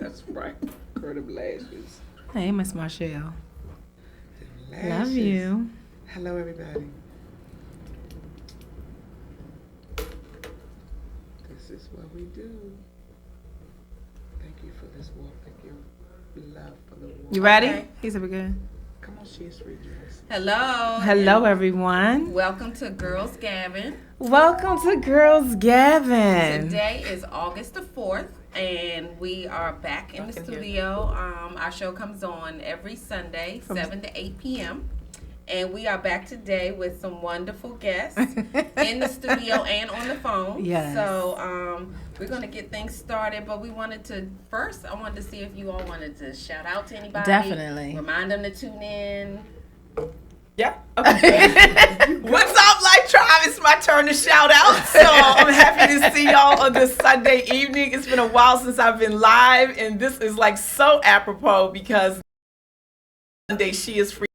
That's right. For them lashes. Hey, Miss Marshall. Lashes. Love you. Hello, everybody. This is what we do. Thank you for this walk. Thank you, love, for the walk. You ready? Okay. He said we're good. Come on, she's redressed. Hello. Hello, everyone. Welcome to Girls Gabbin. Welcome to Girls Gabbin. Today is August the 4th, and we are back in the studio. Our show comes on every Sunday, 7 to 8 p.m. And we are back today with some wonderful guests in the studio and on the phone. Yes. So we're going to get things started, but I wanted to see if you all wanted to shout out to anybody. Definitely. Remind them to tune in. Yeah. Okay. What's up, Life Tribe? It's my turn to shout out. So I'm happy to see y'all on this Sunday evening. It's been a while since I've been live, and this is like so apropos because Sunday she is free.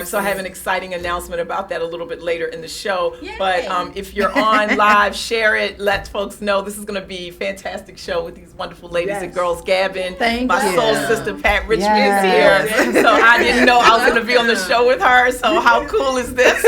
So I have an exciting announcement about that a little bit later in the show. Yay. But if you're on live, share it. Let folks know this is going to be a fantastic show with these wonderful ladies at Girls Gabbin. Thank My you. soul sister Pat Richmond Yes. is here. So I didn't know I was going to be on the show with her. So how cool is this?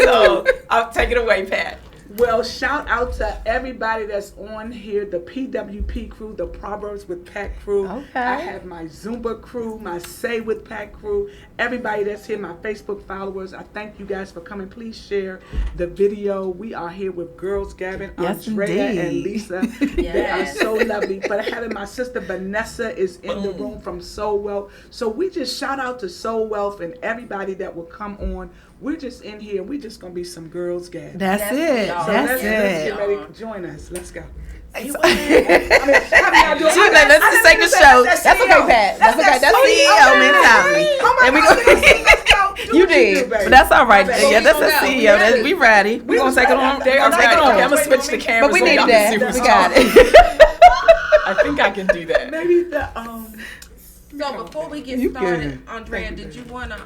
So I'll take it away, Pat. Well, shout out to everybody that's on here, the PWP crew, the Proverbs with Pat crew. Okay. I have my Zumba crew, my Say with Pat crew, everybody that's here, my Facebook followers. I thank you guys for coming. Please share the video. We are here with Girls Gabbin, Yes, Andrea indeed. and Lisa. They are so lovely. But having my sister Vanessa is in the room from Soul Wealth. So we just shout out to Soul Wealth and everybody that will come on. We're just in here. We're just going to be some Girls Gabbin. That's Yes, it. we are. So That's let's it. get ready. Join us. Let's go. Let's Let's take the That's show. that That's okay, CEO. Pat. That's okay. That's CEO. CEO mentality. Oh my And we God, go- let's go. Do You what did, do, baby. but that's all right. My bad. Yeah, that's a We CEO. ready. We ready. We're gonna take it on. They're I'll take ready. it Okay, I'm on. going to switch the camera But we so needed y'all that. can see We who's got talking. it. I think I can do that. Maybe the So before we get You started, good. Andrea, did you want to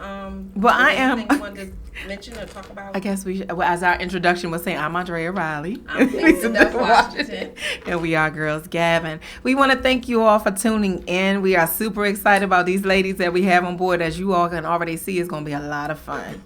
Well, I am- anything you wanted to mention or talk about? I guess we, well, as our introduction was saying, I'm Andrea Riley. I'm Lisa Duff Washington. And we are Girls Gabbin. We want to thank you all for tuning in. We are super excited about these ladies that we have on board. As you all can already see, it's going to be a lot of fun.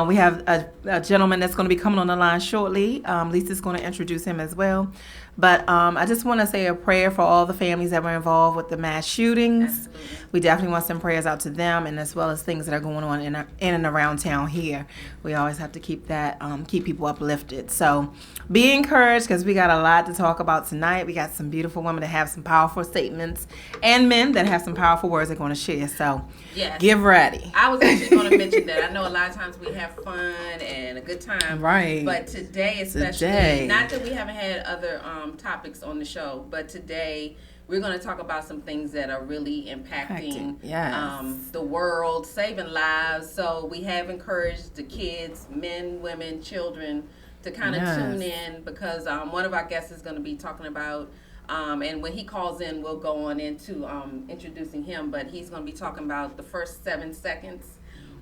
We have a gentleman that's going to be coming on the line shortly. Lisa's going to introduce him as well. But I just want to say a prayer for all the families that were involved with the mass shootings. Absolutely. We definitely want some prayers out to them, and as well as things that are going on in and around town here. We always have to keep that, keep people uplifted. So be encouraged, because we got a lot to talk about tonight. We got some beautiful women that have some powerful statements, and men that have some powerful words they're going to share. So Yes. get ready. I was actually going to mention that. I know a lot of times we have fun and a good time. Right. But today especially, Today. not that we haven't had other topics on the show, but today we're going to talk about some things that are really impacting Yes. the world, saving lives. So we have encouraged the kids, men, women, children, to kind of Yes. tune in, because one of our guests is going to be talking about, and when he calls in, we'll go on into introducing him, but he's going to be talking about the first 7 seconds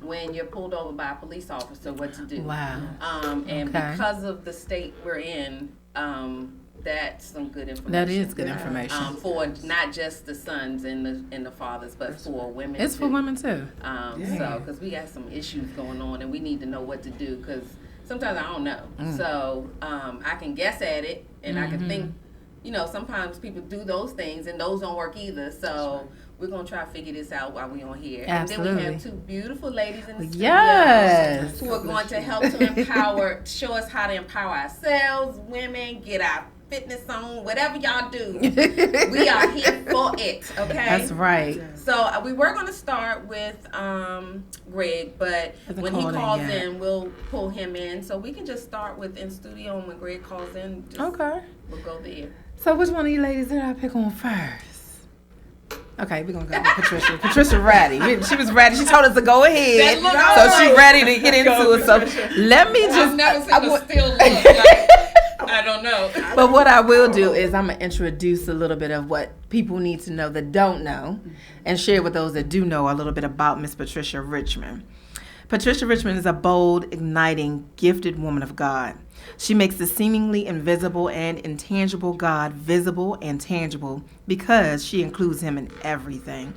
when you're pulled over by a police officer, what to do. Wow. And Okay. because of the state we're in, that's some good information. That is good information. For not just the sons and the fathers, but for women. It's for too. women too. So, because we got some issues going on, and we need to know what to do, because sometimes I don't know. So, I can guess at it, and I can think, sometimes people do those things, and those don't work either. So, we're going to try to figure this out while we're on here. Absolutely. And then we have two beautiful ladies in the studio Yes. who are going to help to show us how to empower ourselves, women, get our fitness on, whatever y'all do. We are here for it, okay? That's right. So we were going to start with Greg, but Hasn't when he called in calls yet. in, we'll pull him in. So we can just start with in studio, and when Greg calls in, Okay. we'll go there. So which one of you ladies did I pick on first? Okay, we're going to go with Patricia. Patricia ready. She was ready. She told us to go ahead. So she ready to get into it. So let me just... I've never seen I a would- still look like, I don't know. But what I will do is I'm going to introduce a little bit of what people need to know that don't know, and share with those that do know a little bit about Miss Patricia Richmond. Patricia Richmond is a bold, igniting, gifted woman of God. She makes the seemingly invisible and intangible God visible and tangible because she includes him in everything.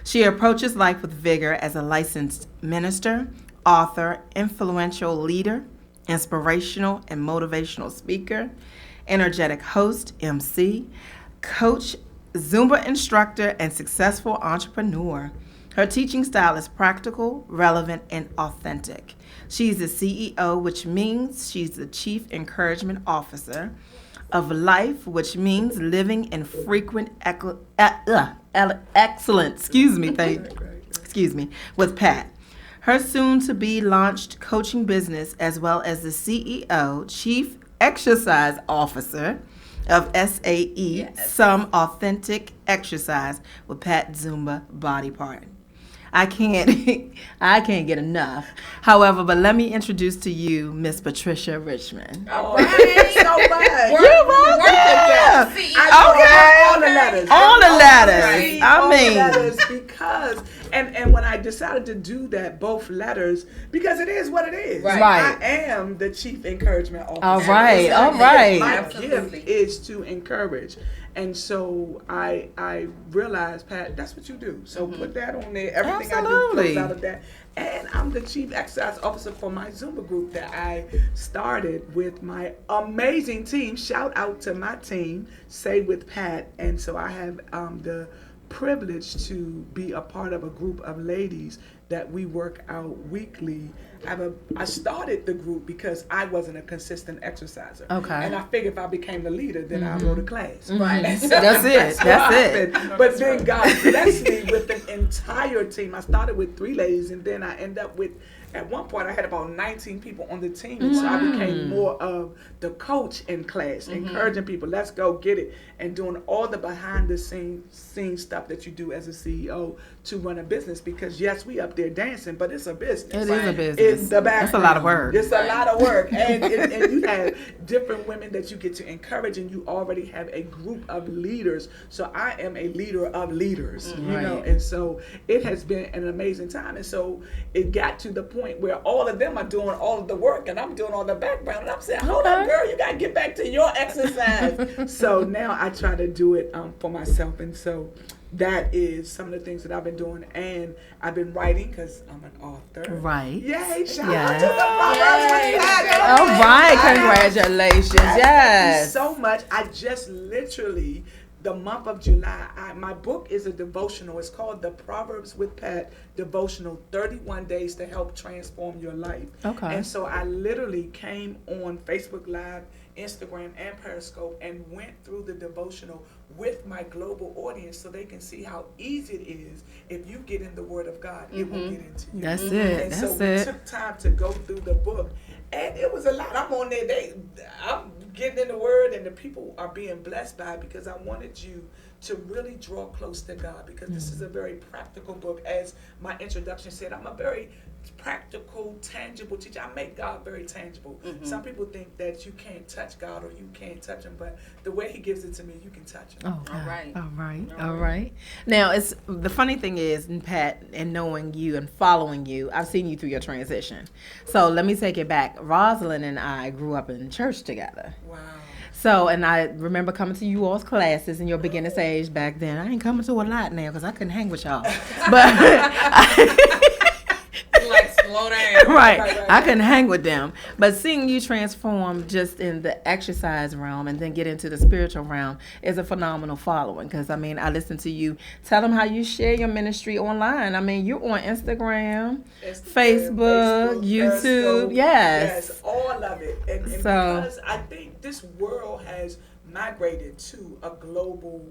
She approaches life with vigor as a licensed minister, author, influential leader, inspirational and motivational speaker, energetic host, MC, coach, Zumba instructor, and successful entrepreneur. Her teaching style is practical, relevant, and authentic. She's the CEO, which means she's the Chief Encouragement Officer of Life, which means living in frequent excellence. Excuse me, with Pat. Her soon-to-be launched coaching business, as well as the CEO, Chief Exercise Officer of SAE, Yes. Some Authentic Exercise with Pat Zumba Body Part. I can't get enough. However, but let me introduce to you Miss Patricia Richmond. Oh, thank you so much. You're welcome. CEO. All the letters. All the letters. Right. I All the mean, letters because and when I decided to do that, both letters, because it is what it is. Right. Right. I am the Chief Encouragement Officer. All right, all right. My Absolutely. gift is to encourage. And so I realized, Pat, that's what you do. So put that on there. Everything I do Absolutely. flows out of that. And I'm the Chief Exercise Officer for my Zumba group that I started with my amazing team. Shout out to my team, Say With Pat. And so I have the privilege to be a part of a group of ladies that we work out weekly. I started the group because I wasn't a consistent exerciser. Okay. And I figured if I became the leader, then I wrote a class. Right. And so That's it. what That's it. happened. But then God blessed me with an entire team. I started with 3 ladies, and then I end up with, at one point, I had about 19 people on the team. And so I became more of the coach in class, encouraging people, let's go get it, and doing all the behind the scenes stuff that you do as a CEO to run a business. Because yes, we up there dancing, but it's a business. it is a business. It's the background. That's a lot of work. It's a lot of work. And you have different women that you get to encourage, and you already have a group of leaders. So I am a leader of leaders, you know, Right. and so it has been an amazing time. And so it got to the point where all of them are doing all of the work and I'm doing all the background. And I'm saying, hold up, girl, you got to get back to your exercise. So now I try to do it for myself. And so that is some of the things that I've been doing. And I've been writing because I'm an author. Right. Yay, shout Yes. out to the Proverbs Yay. with Pat. All right, I- congratulations. Thank you Yes. so much. I just literally, the month of July, my book is a devotional. It's called the Proverbs with Pat Devotional, 31 Days to Help Transform Your Life. Okay. And so I literally came on Facebook Live, Instagram, and Periscope and went through the devotional with my global audience so they can see how easy it is. If you get in the Word of God, it will get into you. That's it. And so That's we it. took time to go through the book, and it was a lot. I'm on there. I'm getting in the Word, and the people are being blessed by it because I wanted you to really draw close to God, because this is a very practical book. As my introduction said, I'm a very practical, tangible teacher. I make God very tangible. Some people think that you can't touch God or you can't touch Him, but the way He gives it to me, you can touch Him. Oh, All right. All right. All right. Now, it's the funny thing is, and Pat, and knowing you and following you, I've seen you through your transition. So let me take it back. Rosalind and I grew up in church together. Wow. So, and I remember coming to you all's classes in your beginning stage back then. I ain't coming to a lot now because I couldn't hang with y'all. But Like, slow down. right. I couldn't hang with them. But seeing you transform just in the exercise realm and then get into the spiritual realm is a phenomenal following. Because, I mean, I listen to you. Tell them how you share your ministry online. I mean, you're on Instagram, Facebook, YouTube. Periscope. Yes. Yes, all of it. And So- because I think this world has migrated to a global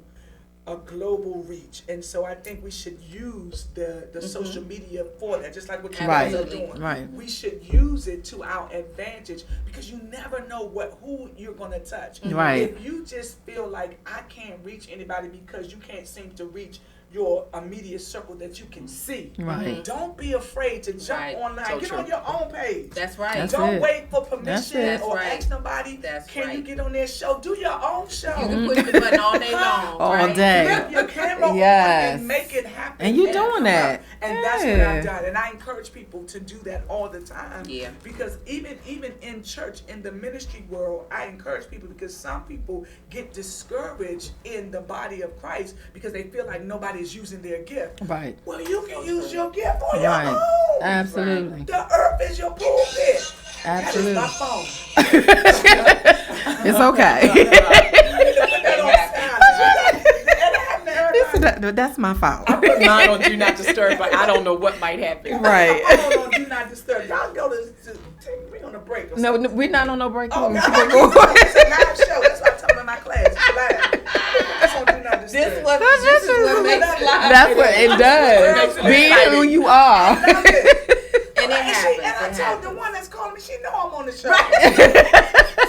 reach, and so I think we should use the social media for that, just like what you guys are Absolutely. doing. Right. We should use it to our advantage because you never know who you're gonna touch. Right. If you just feel like I can't reach anybody because you can't seem to reach your immediate circle that you can see, Right. don't be afraid to jump Right. online. So Get true. on your own page. That's right. That's Don't it. wait for That's permission it. or That's right. ask nobody. That's Can you right. get on their show? Do your own show. You can push the button all day long. All right? day. Flip your camera Yes. on and make it happen. And you Yeah, doing come that. out. And that's what I've done. And I encourage people to do that all the time. Yeah. Because even in church, in the ministry world, I encourage people because some people get discouraged in the body of Christ because they feel like nobody's using their gift. Right. Well, you can use your gift on your own. Absolutely. The earth is your pulpit. Absolutely. That is my phone. It's okay. That's my fault. I put mine on Do Not Disturb, but I don't know what might happen. Right. I don't do not disturb. Y'all go to we on a break. Or No, something. we're not on no break. Oh, We God. keep it going. It's a live show. That's what I tell them in my class. It's live. That's on do not disturb. This is what makes life. That's what it does. Be who you are. I love it. And it happens. And I It told happens. the one that's calling me, she know I'm on the show.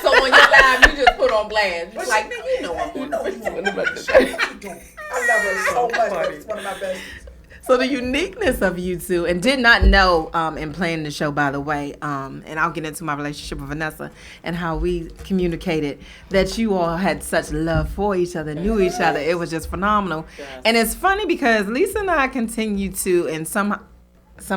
So on your live, you just put on blast. You're like, man, you know I'm on the show. What you doing? I love her so much. It's one of my best. So the uniqueness of you two, and did not know in playing the show, by the way, and I'll get into my relationship with Vanessa and how we communicated, that you all had such love for each other, knew each other. It was just phenomenal. Yes. And it's funny because Lisa and I continue to, in some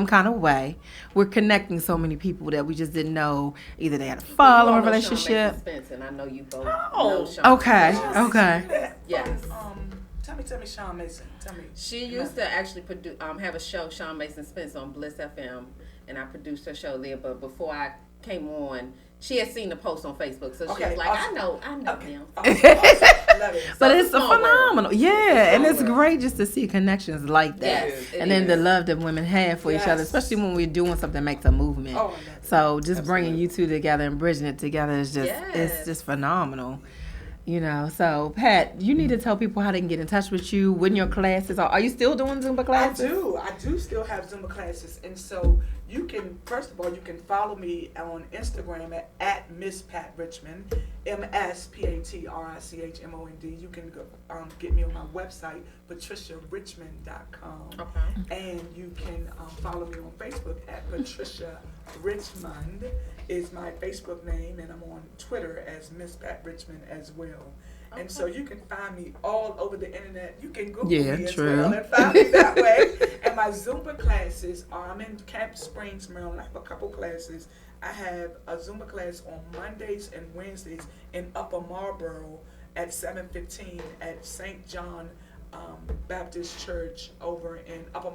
kind of way, we're connecting so many people that we just didn't know either they had a following relationship. And I know you both Oh. know Sean. Okay, okay. Yes. Tell me, Sean Mason. Tell me. She used to actually produce, have a show, Sean Mason Spence, on Bliss FM, and I produced her show there. But before I came on, she had seen the post on Facebook, so she Okay, was like, awesome. I know him. Awesome. Love it. But So it's a small world. phenomenal, yeah, and it's world. great just to see connections like that, Yes, it and then the is. love that women have for each other, Yes. especially when we're doing something that makes a movement. Oh, I love it. So just bringing you two together and bridging it together is just it's Yes. just phenomenal. You know, so Pat, you need to tell people how they can get in touch with you, when your classes are. Are you still doing Zumba classes? I do still have Zumba classes, and so you can, first of all, you can follow me on Instagram at Miss Pat Richmond, MSPATRICHMOND. You can go, get me on my website, patriciarichmond.com, Okay. and you can follow me on Facebook at Patricia Richmond is my Facebook name, and I'm on Twitter as Miss Pat Richmond as well. And so you can find me all over the internet. You can Google me as well and find me that way. And my Zumba classes are, I'm in Camp Springs, Maryland. I have a couple classes. I have a Zumba class on Mondays and Wednesdays in Upper Marlboro at 7:15 at St. John Baptist Church over in Upper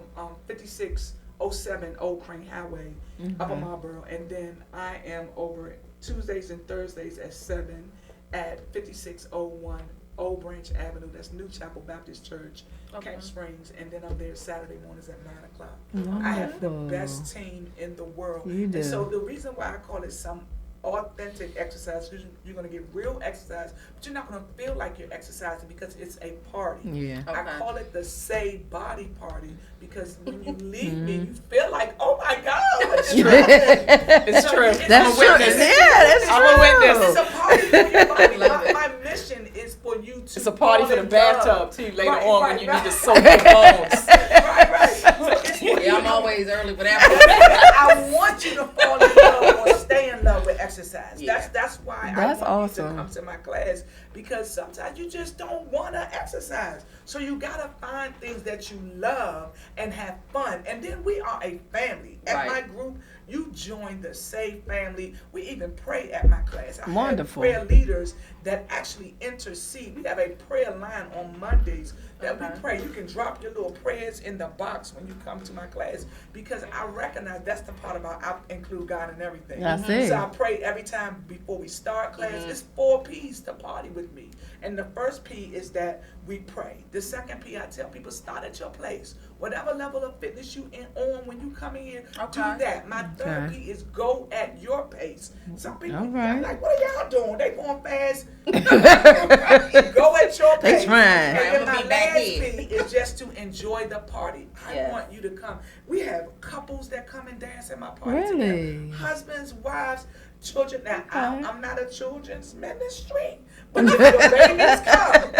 5607 Old Crane Highway, Upper Marlboro. And then I am over Tuesdays and Thursdays at 7 at 5601 Old Branch Avenue. That's New Chapel Baptist Church, Camp Springs. And then I'm there Saturday mornings at 9 o'clock. I have the best team in the world. You do. And so the reason why I call it some authentic exercise, you're going to get real exercise, but you're not going to feel like you're exercising because it's a party. Yeah. I Okay. call it the Say Body Party because when you leave me, you feel like, oh my God, what's It's true. That's true. witness. Yeah, that's true. I'm a witness. It's a party for your body. Love it. My mission is for you to. It's a party fall for the in bathtub love. too later Right, on right, when you right. need to soak your bones. Right. So it's for Yeah, you. I'm always early for that. I want you to fall in love or stay in love with exercise. Yeah. That's why That's I want you awesome. to come to my class because sometimes you just don't want to exercise. So you gotta find things that you love and have fun. And then we are a family. At Right. my group, you join the Save family. We even pray at my class. I Wonderful. have prayer leaders that actually intercede. We have a prayer line on Mondays that we pray. You can drop your little prayers in the box when you come to my class because I recognize that's the part about I include God in everything. I see. So I pray every time before we start class. It's 4 P's to party with me. And the first P is that we pray. The second P, I tell people, start at your place. Whatever level of fitness you on when you come in here, do that. My third Okay. P is go at your pace. Some people All right. like, what are y'all doing? They going fast. Go at your They pace. trying. And Right, then I'ma my be back last here. P is just to enjoy the party. I Yes. want you to come. We have couples that come and dance at my party Really? together. Husbands, wives, children. Now, Okay. I'm not a children's ministry, but if your babies come,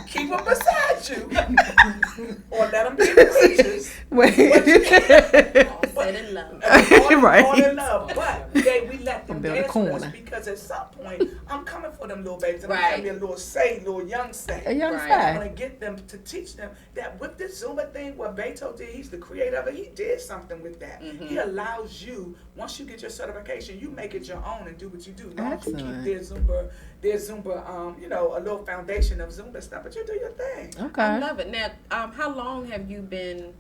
keep them beside you, or let them be the preachers. Wait. All said in love. Fall Right. in love, but we let them Build a dance with us corner. because because at some point I'm coming for them little babies. And I'm Right. gonna be a little young say. A young Right. I'm say. gonna get them to teach them that with this Zumba thing, what Beto did, he's the creator of it. He did something with that. Mhm. He allows you, once you get your certification, you make it your own and do what you do. As long as you keep Excellent. their Zumba, you know, a little foundation of Zumba stuff, but you do your thing. I Okay. love it. Now, how long have you been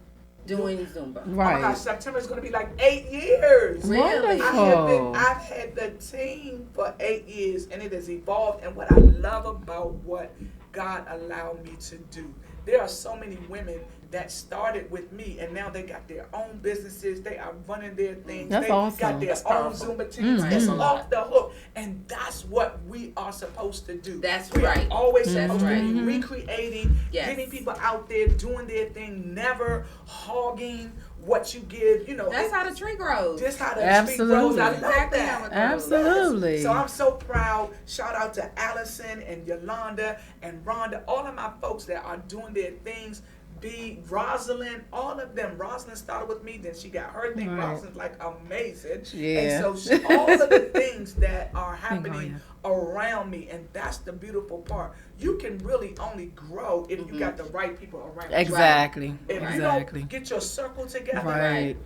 doing Zumba? Oh my gosh, Right. September is gonna be like 8 years. Really? Wonderful. I've had the team for 8 years, and it has evolved. And what I love about what God allowed me to do, there are so many women that started with me, and now they got their own businesses. They are running their things. That's they awesome. got their That's own powerful. Zumba teams. Mhm. It's off the hook, and that's what we are supposed to do. That's we right. are always That's supposed to right. be recreating, Yes. getting people out there doing their thing, never hogging what you give. You know, That's how the tree grows. just how the Absolutely. street grows. I love Exactly that. how it grows. Absolutely. So I'm so proud. Shout out to Allison and Yolanda and Rhonda, all of my folks that are doing their things. B, Rosalind, all of them. Rosalind started with me, then she got her thing. Right. Rosalind's like amazing. Yeah. And so all of the things that are happening yeah. around me, and that's the beautiful part. You can really only grow if you got the right people around you. Exactly. If you Exactly. don't get your circle together, Right.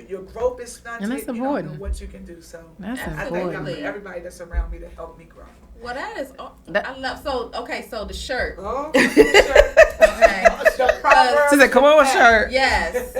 your growth is stunted. And that's You don't important. know what you can do. So That's I thank God important. for everybody that's around me to help me grow. Well, that is. That- I love. So the shirt. Oh, Okay. the Proverbs. She said, "Come on, shirt." Yes.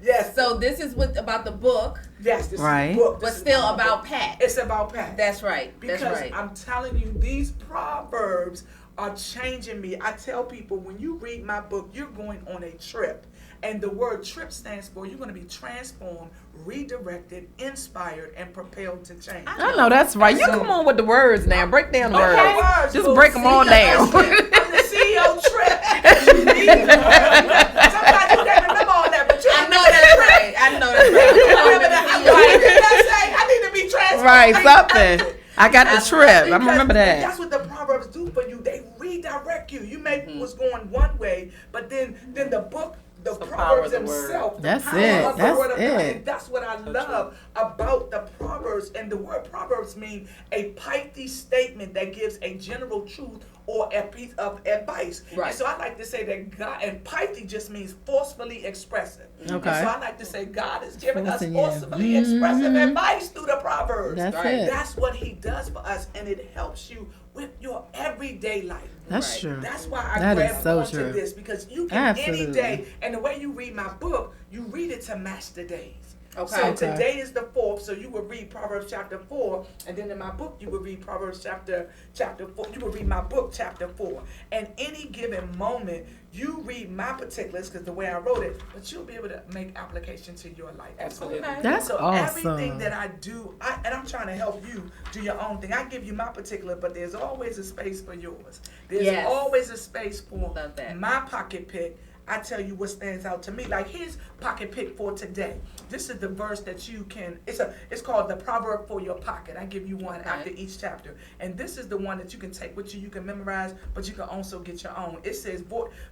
Yes. So this is about the book, Yes. This Right. is a book. but This is still my about book. Pat. It's about Pat. That's right. Because That's right. I'm telling you, these proverbs are changing me. I tell people, when you read my book, you're going on a trip. And the word trip stands for you're going to be transformed, redirected, inspired, and propelled to change. I know that's right. You come on with the words now. Break down the Okay. words. Just Well, break them all down. I'm the CEO trip. You need them. Sometimes you can't remember all that, but you I know that's right. I know that's right. remember that. What did I say? I need to be transformed. Right, something. I got the trip. I Because remember that. That's what the proverbs do for you. They redirect you. You may was going one way, but then the book, the the power proverbs of the word. themselves. That's the power it. of the That's word of God. it. And that's what I love about the proverbs. And the word proverbs mean a pithy statement that gives a general truth or a piece of advice. Right. And so I like to say that God, and pithy just means forcefully expressive. Okay. And so I like to say God is giving us Forcing you. forcefully expressive advice through the proverbs. That's Right. it. That's what he does for us, and it helps you with your everyday life. That's Right. true. That's why I That is grabbed so onto true. this, because you can any Absolutely. day, and the way you read my book, you read it to match the days. Okay. So Okay. today is the 4th, so you will read Proverbs chapter 4, and then in my book you will read Proverbs chapter 4. You will read my book chapter 4. And any given moment, you read my particulars, because the way I wrote it, but you'll be able to make application to your life. Absolutely. Okay? That's so awesome. everything that I do, and I'm trying to help you do your own thing. I give you my particular, but there's always a space for yours. There's Yes. always a space for Love that. my pocket pick. I tell you what stands out to me. Like, here's pocket pick for today. This is the verse that you can. It's called the proverb for your pocket. I give you one Okay. after each chapter, and this is the one that you can take with you. You can memorize, but you can also get your own. It says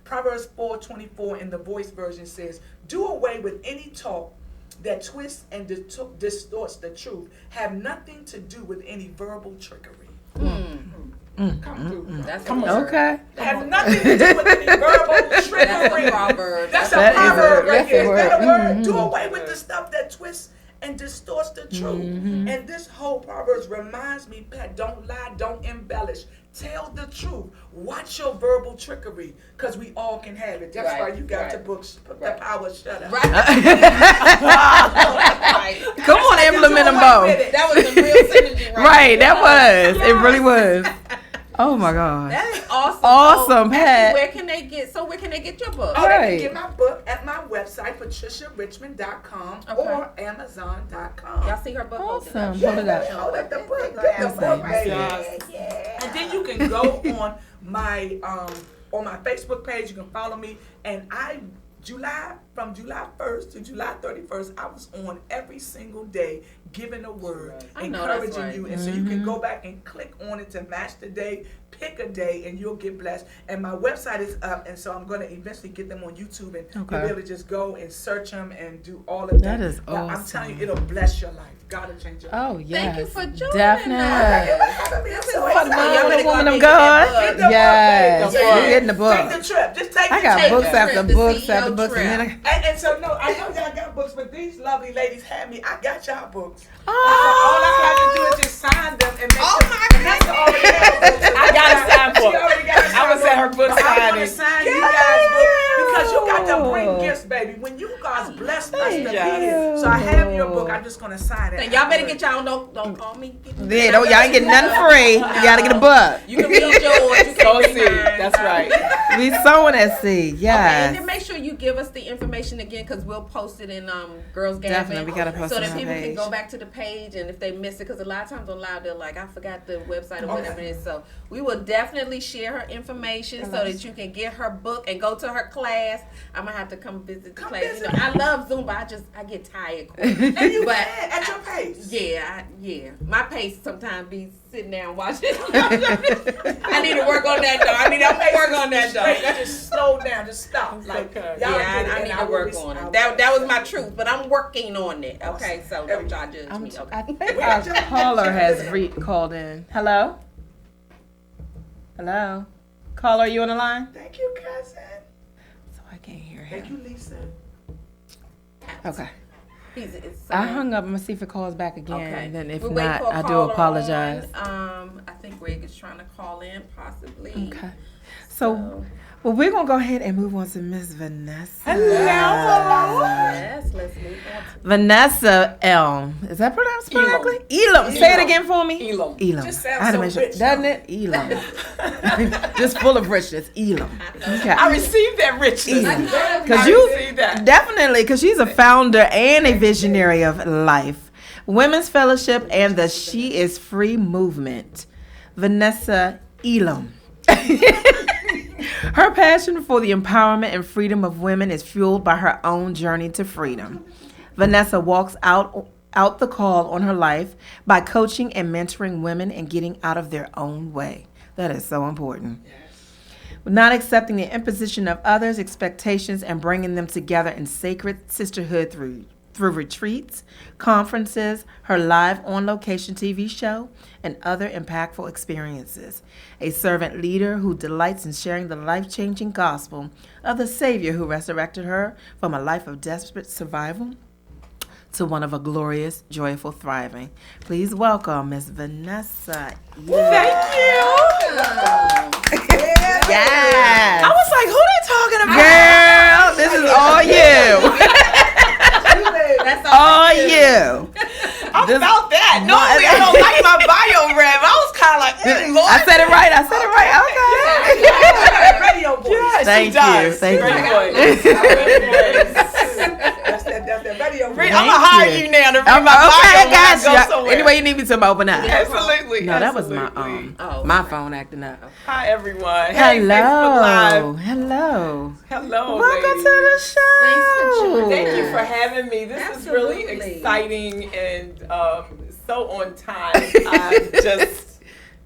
Proverbs 4:24 in the Voice version says, "Do away with any talk that twists and distorts the truth. Have nothing to do with any verbal trickery." Come through. That's Come a on. word. Okay. Have nothing to do with any verbal That's trickery. a proverb. That's a That is proverb a- right that's here. a Is that a word. word? Mhm. Do away with the stuff that twists and distorts the truth. And this whole Proverbs reminds me, Pat, don't lie, don't embellish. Tell the truth. Watch your verbal trickery, because we all can have it. That's Right, why you got right, to put right. the power shut up. Right. Come on, implement them both. That was a real synergy, Right, that was. It really was. Oh my God. That is awesome. Awesome, So, Pat. Where can they get your book? Oh, they Right. can get my book at my website, patriciarichmond.com Okay. or Amazon.com. Y'all see her book? Awesome. Yeah, Hold it up. show it the book. Yeah. Get the Let's book, see, baby. let's Yeah. And then you can go on my Facebook page. You can follow me. And from July 1st to July 31st, I was on every single day giving a word, I know that's encouraging right. you. And so you can go back and click on it to match the day, pick a day and you'll get blessed. And my website is up, and so I'm going to eventually get them on YouTube, and you'll be able to just go and search them and do all of that. That is But I'm awesome. telling you, it'll bless your life. God will change your life. Oh, yes. Thank you for joining Definitely. us. I'm so Phenomenal excited. woman of Get God. that book. Yes. Get the We're book. getting the book. Take the trip. Just take I the got trip. books the after trip, the books CEO after books. And then And so, no, I know y'all got books, but these lovely ladies had me. I got y'all books. Oh. All I have to do is just sign them and make Oh them. my And that's already I got a sign She for it. already got a sign I was at her book But I want to signing. sign you guys' book because you got to bring gifts, baby. When you guys blessed us to be here. So I have your book. I'm just going to sign it. And y'all better get y'all, don't call me. Yeah, don't, y'all ain't getting nothing free. You gotta get a book. You can read yours. You So can read see, mine. that's right. We sowing that seed. Okay, and Yes. then make sure you give us the information again, because we'll post it in Girls Gabbin. Definitely, we gotta post so it that on our people can page. go back to the page, and if they miss it, because a lot of times on live they're like, I forgot the website or whatever it is. So we will definitely share her information so that you can get her book and go to her class. I'm gonna have to come visit the class. You know, I love Zumba. I get tired quick. And you But can at your pace. yeah. My pace sometimes be sitting there and watching. I need to work on that though. I'm gonna work on that Straight, though. just slow down, just stop. Like, okay. y'all Yeah, get it, I and need to work on it. That was my truth, but I'm working on it. Okay, so don't y'all judge me. I Okay. think our caller has called in. Hello? Hello? Caller, are you on the line? Thank you, cousin. So I can't hear Thank you, him. Lisa. Okay. It's I hung up. I'm gonna see if it calls back again. Okay. And then if We're waiting not, for a I do caller apologize. on. I think Greg is trying to call in, possibly. Okay. So, well, we're gonna go ahead and move on to Miss Vanessa. Yes, let's move on to Vanessa Elm. Is that pronounced Elam. correctly? Elam. Say it again for me. Elam. Elam. Just sounds I had to so mention, rich, doesn't it? Elam. Just full of richness. Elam. Okay. I received that richness. Elam. I Because you received that. definitely, because she's a founder and a visionary of Life, Women's Fellowship, and the She Is Free movement. Vanessa Elam. Her passion for the empowerment and freedom of women is fueled by her own journey to freedom. Vanessa walks out the call on her life by coaching and mentoring women and getting out of their own way. That is so important. Not accepting the imposition of others' expectations and bringing them together in sacred sisterhood through retreats, conferences, her live on-location TV show, and other impactful experiences. A servant leader who delights in sharing the life-changing gospel of the Savior who resurrected her from a life of desperate survival to one of a glorious, joyful thriving. Please welcome Miss Vanessa. Thank you. Yes. I was like, who they talking about? Girl, this is all you. That's All you. I felt that. Normally, I don't like my bio rap. I was kind of like, Lord. I said it right. Okay. Radio voice. Yeah, Thank she does. you. Thank Great you. That's that radio voice. I'm going to hire you now to read my bio Okay, when I go gotcha. somewhere. Anyway, you need me to open up. Absolutely. No, that was my Absolutely. my phone acting up. Hi, everyone. Hey, Facebook Hello. Live. Hello. Hello, Welcome ladies. to the show. Thanks for joining. Thank you for having me. This is really Absolutely. exciting and so on time. I'm just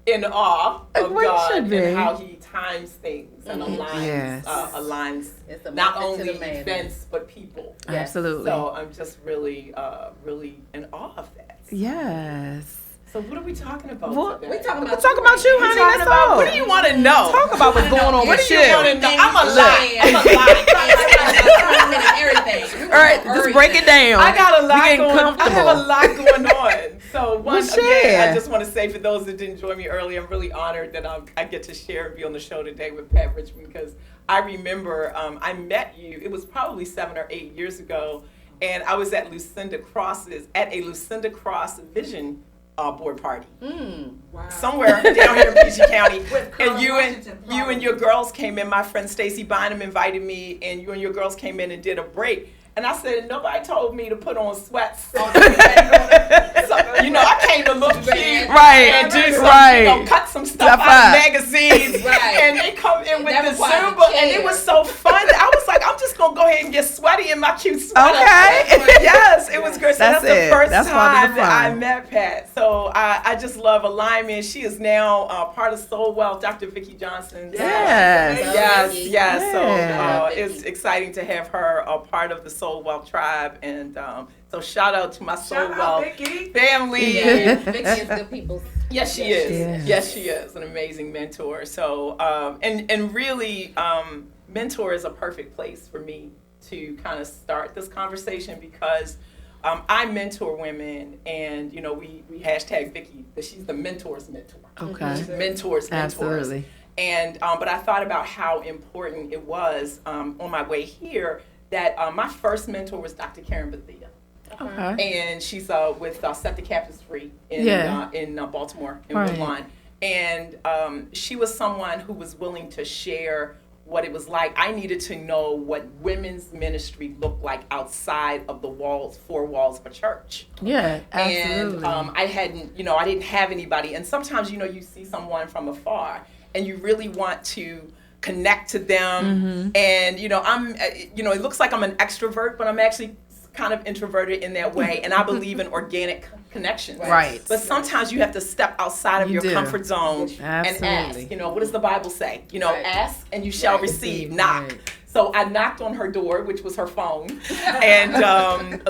in awe of Well, you God should be. and how He times things and aligns, Yes. aligns It's a not method to only the madness. events but people. Absolutely. So I'm just really, really in awe of that. Yes. So what are we talking about Well, today? We talking We're about talking about you, We're honey. talking That's about all. what do you want to know? Talk about what's going on What with do you. you want to know? I'm a lot. Everything. All right, just break it down. I got a lot We getting going. I comfortable. have a lot going on. So Well, again, share. I just want to say for those that didn't join me earlier, I'm really honored that I get to share and be on the show today with Pat Richmond because I remember I met you. It was probably 7 or 8 years ago, and I was at a Lucinda Cross Vision board party. Wow. Somewhere down here in PG County, With Colonel and you Washington, and your girls came in. My friend Stacy Bynum invited me, and you and your girls came in and did a break. And I said, nobody told me to put on sweats. So, I came to look cute, Right, And do some, right. cut some stuff Stuff out up. of magazines, Right. And they come in with That the required a Zumba, and it chair. was so fun. I was like, I'm just gonna go ahead and get sweaty in my cute sweater. Okay. Yes, it was great. So that's the first That's part of time the that I fun. met Pat. So I just love alignment. She is now part of Soul Wealth, Dr. Vicki Johnson. Yes. Yes. So Yeah. it's exciting to have her a part of the Soul Wealth tribe, and so shout out to my Soul Shout out, Wealth Vicki. family. Yeah, Vicki is good people. Yes, she is. Yes. Yes, she is an amazing mentor. So, and really, mentor is a perfect place for me to kind of start this conversation because I mentor women, and you know, we hashtag Vicki, that she's the mentor's mentor. Okay. She's mentors. Absolutely. And but I thought about how important it was on my way here that my first mentor was Dr. Karen Bethea. Okay. And she's with Set the Captives Free in Baltimore, in Right. Woodlawn. And she was someone who was willing to share what it was like. I needed to know what women's ministry looked like outside of the four walls of a church. Yeah, absolutely. And I didn't have anybody. And sometimes, you see someone from afar and you really want to connect to them. And, it looks like I'm an extrovert, but I'm actually kind of introverted in that way, and I believe in organic connections. Right. But sometimes you have to step outside of You your do. comfort zone Absolutely. and ask. What does the Bible say? Right. Ask and you shall receive. Knock. Right. So I knocked on her door, which was her phone, and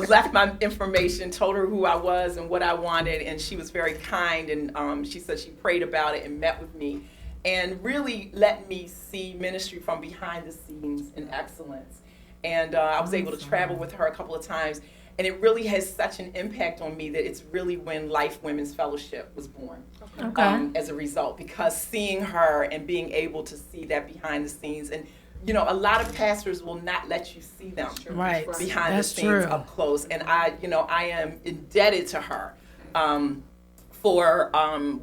left my information, told her who I was and what I wanted, and she was very kind, and she said she prayed about it and met with me, and really let me see ministry from behind the scenes in excellence. And I was able to travel with her a couple of times. And it really has such an impact on me that it's really when Life Women's Fellowship was born. Okay. As a result, because seeing her and being able to see that behind the scenes. And, a lot of pastors will not let you see them Right. behind That's the scenes true. up close. And I am indebted to her for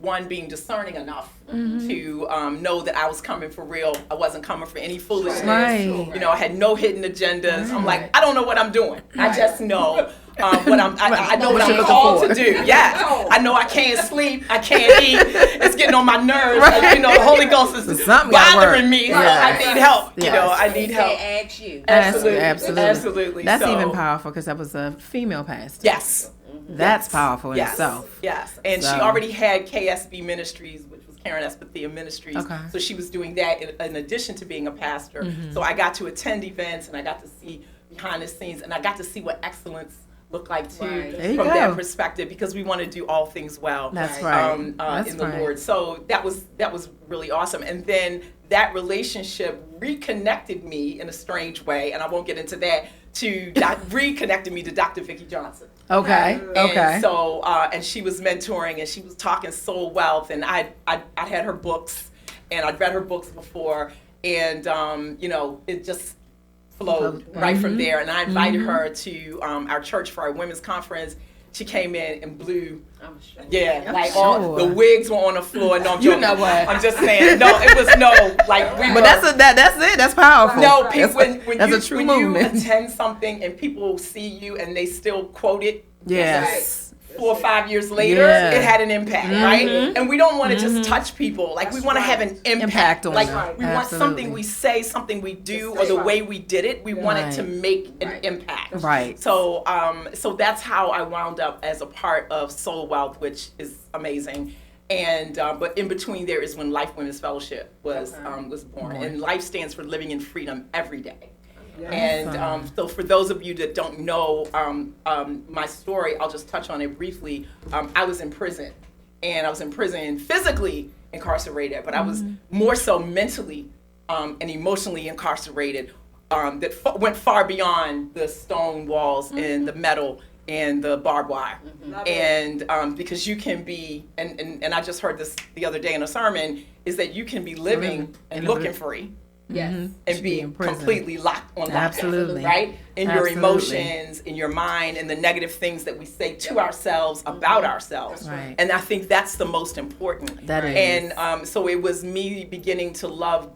one, being discerning enough to know that I was coming for real. I wasn't coming for any foolishness. Right. I had no hidden agendas. I'm like, I don't know what I'm doing. I just know what I know what I'm called to do. Yeah. I know I can't sleep. I can't eat. It's getting on my nerves. Right. The Holy Ghost is something gotta bothering work. me. So Yes. I need help. Yes. I need help. Ask you. Absolutely. That's So- even powerful because that was a female pastor. Yes. That's powerful in Yes. itself. Yes. And she So- already had KSB Ministries, which was Karen S. Bethea Ministries. Okay. So she was doing that in addition to being a pastor. So I got to attend events and I got to see behind the scenes and I got to see what excellence looked like too Right. There you from go. that perspective because we want to do all things well. That's Right. right. That's In the right. Lord. So that was really awesome. And then that relationship reconnected me in a strange way, and I won't get into that, reconnected me to Dr. Vicki Johnson. Okay. Okay. And so, and she was mentoring, and she was talking Soul Wealth, and I had her books, and I'd read her books before, and it just flowed right from there. And I invited her to our church for our women's conference. She came in and blew. I'm sure. Yeah, like sure. all the wigs were on the floor. No, I'm You joking. know what? I'm just saying. No, it was we But were. that's it. That's powerful. No, That's people, when that's you, a true when movement. you attend something and people see you and they still quote it. Yes. 4 or 5 years later, Yeah. it had an impact, right? And we don't want to just touch people. Like, we want to have an Impact on like, them. we want Absolutely. something we say, something we do, or the way we did it. We want it to Right. make an Right. impact. Right. So, so that's how I wound up as a part of Soul Wealth, which is amazing. And but in between there is when Life Women's Fellowship was born, and Life stands for living in freedom every day. And so for those of you that don't know my story, I'll just touch on it briefly. I was in prison, and I was in prison physically incarcerated, but I was more so mentally and emotionally incarcerated that went far beyond the stone walls and the metal and the barbed wire. And because you can be, and I just heard this the other day in a sermon, is that you can be living and looking free. Yes. And be in prison. completely locked on lockdown, Absolutely. right? In your Absolutely. emotions, in your mind, and the negative things that we say to ourselves about ourselves. Right. And I think that's the most important. That is. And so it was me beginning to love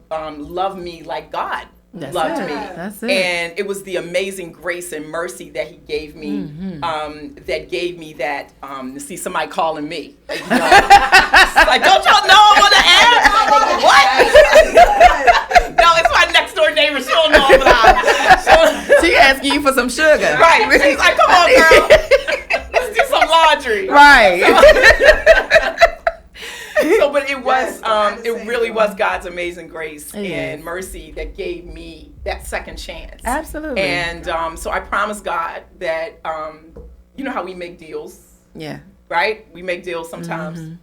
me like God That's loved it. me. That's it. And it was the amazing grace and mercy that He gave me, that gave me that. To see somebody calling me, like, don't y'all know I'm on the air? What? No, it's my next door neighbor. She don't know I'm live. was God's amazing grace It and is. mercy that gave me that second chance. Absolutely. And so I promised God that, you know how we make deals, Yeah. right? We make deals sometimes.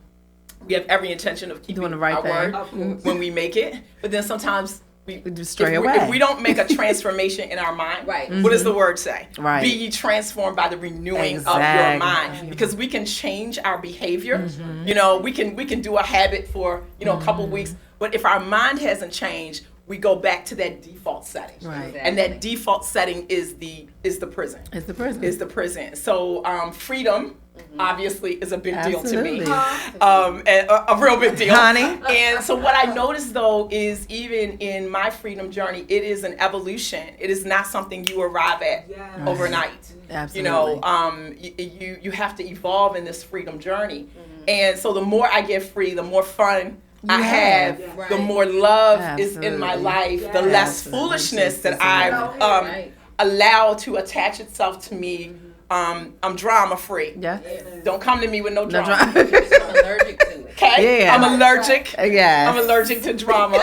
We have every intention of keeping Doing the right our thing. word Of course. when we make it. But then sometimes we just stray if away. If we don't make a transformation in our mind, Right. what does the word say? Right. Be ye transformed by the renewing of your Exactly. mind. Because we can change our behavior. You know, we can do a habit for, you know, a couple weeks. But if our mind hasn't changed, we go back to that default setting. Right. And that default setting is the prison. It's the prison. Is the prison. So freedom obviously is a big deal to me. Absolutely. And a real big deal. Honey. And so what I noticed though is even in my freedom journey, it is an evolution. It is not something you arrive at Yes. overnight. Absolutely. You know, you have to evolve in this freedom journey. And so the more I get free, the more fun I have, Right. the more love is in my Absolutely. life, the Yes. less Absolutely. foolishness that Right. I've allowed to attach itself to me. I'm drama free. Yeah. Don't come to me with no No drama. drama. I'm allergic to it. Okay? Yeah. I'm allergic. Yes. I'm allergic to drama.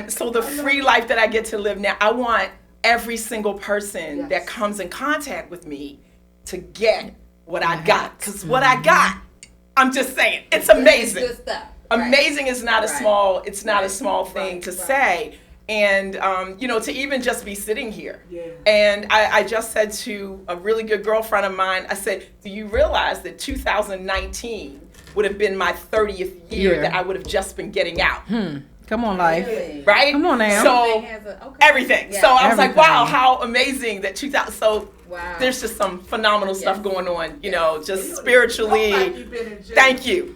So the free life that I get to live now, I want every single person Yes. that comes in contact with me to get what I got. Because what I got, I'm just saying, it's amazing. Good stuff. Right. Amazing is not a Right. small thing to say. And you know, to even just be sitting here. Yeah. And I just said to a really good girlfriend of mine, I said, do you realize that 2019 would have been my 30th year Yeah. that I would have just been getting out? Come on, life. Really? Right? Come on now. So Everything has a- okay. everything. Yeah. So I was like, Everything. wow, how amazing that 2000. So Wow. there's just some phenomenal stuff Yes. going on, you know, just You look like spiritually. you've been in jail. Thank you.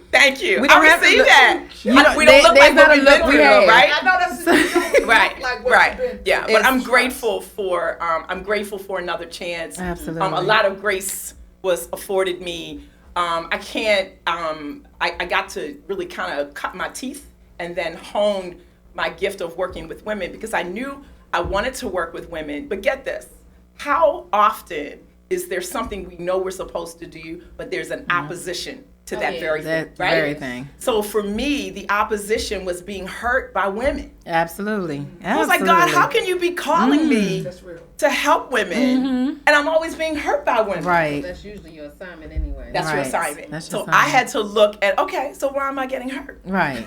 We don't I have to receive look- that. You know, We don't look there's like not what a we've look been we through, had. right? I know that's you don't look Right, like what right, you've been yeah. through. But I'm It's grateful for another chance. Absolutely. A lot of grace was afforded me. I can't. I got to really kind of cut my teeth and then hone my gift of working with women because I knew I wanted to work with women. But get this: how often is there something we know we're supposed to do, but there's an opposition to Oh, that yeah. very thing, That right? very thing. So for me, the opposition was being hurt by women. Absolutely. I was like, God, how can you be calling me That's real. to help women, and I'm always being hurt by women? Right. That's usually your assignment anyway. That's your Right. assignment. That's your so I assignment. had to look at, okay, so why am I getting hurt? Right.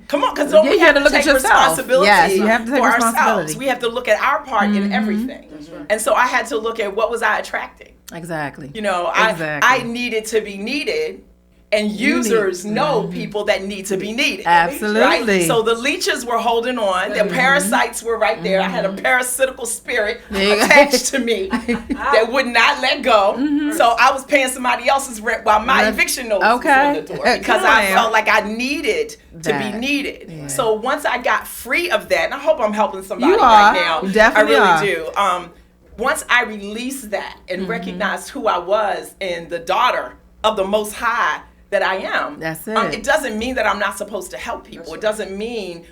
Come on, because don't Yeah, we you have gotta to look at take yourself. responsibility Yes, you have to take for responsibility. ourselves. We have to look at our part in everything. And so I had to look at what was I attracting. Exactly. You know, Exactly. I needed to be needed, and users know people that need to be needed. Absolutely. Right? So the leeches were holding on. The parasites were right there. I had a parasitical spirit There you go. attached to me that would not let go. So I was paying somebody else's rent while my That's- eviction notice okay. was on the door because Come I on. felt like I needed to That. be needed. Yeah. So once I got free of that, and I hope I'm helping somebody You right are. now. You definitely I really are. do. Once I released that and recognized who I was and the daughter of the Most High that I am, That's it. It doesn't mean that I'm not supposed to help people. It doesn't mean,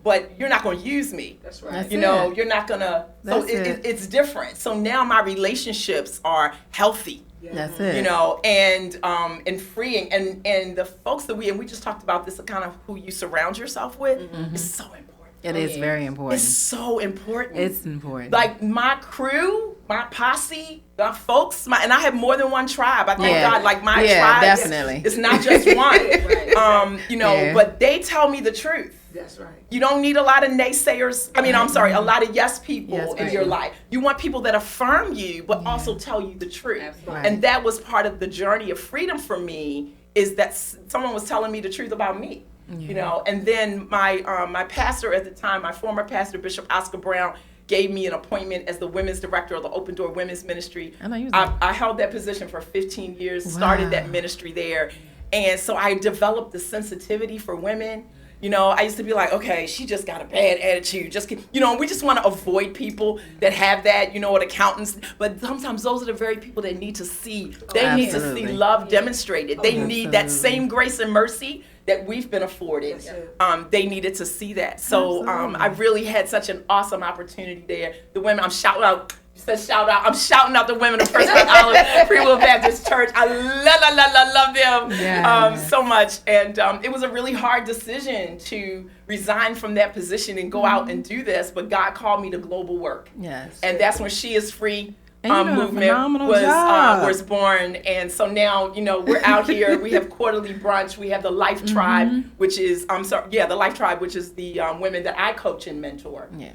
but you're not going to use me. That's right. That's You know, it. you're not going to. So That's it. it's different. So now my relationships are healthy. That's it. You know, and freeing, and the folks that we just talked about this, kind of who you surround yourself with is so important. It is yeah. very important. It's so important. It's important. Like my crew, my posse, my folks, and I have more than one tribe. I thank Yeah. God, like my Yeah, tribe, definitely. it's not just one. You know, Yeah. but they tell me the truth. That's right. You don't need a lot of naysayers. I mean, I'm sorry, a lot of yes people Yes in people. your life. You want people that affirm you, but also tell you the truth. Absolutely. And that was part of the journey of freedom for me. Is that someone was telling me the truth about me? You know, and then my pastor at the time, my former pastor, Bishop Oscar Brown, gave me an appointment as the women's director of the Open Door Women's Ministry. I know you was I held that position for 15 years, started Wow. that ministry there. And so I developed the sensitivity for women. You know, I used to be like, okay, she just got a bad attitude. You know, we just want to avoid people that have that, you know, what accountants. But sometimes those are the very people that need to see. They need to see Absolutely. love demonstrated. They need that Absolutely. same grace and mercy that we've been afforded, Yes, they needed to see that. So I really had such an awesome opportunity there. The women, I'm shouting out. You said shout out. I'm shouting out the women of First Olive Free Will Baptist Church. I love them so much. And it was a really hard decision to resign from that position and go out and do this. But God called me to global work. Yes. And that's when She Is Free movement was born. And so now, we're out here. We have quarterly brunch. We have the Life Tribe, which is, the Life Tribe, which is the women that I coach and mentor. Yeah.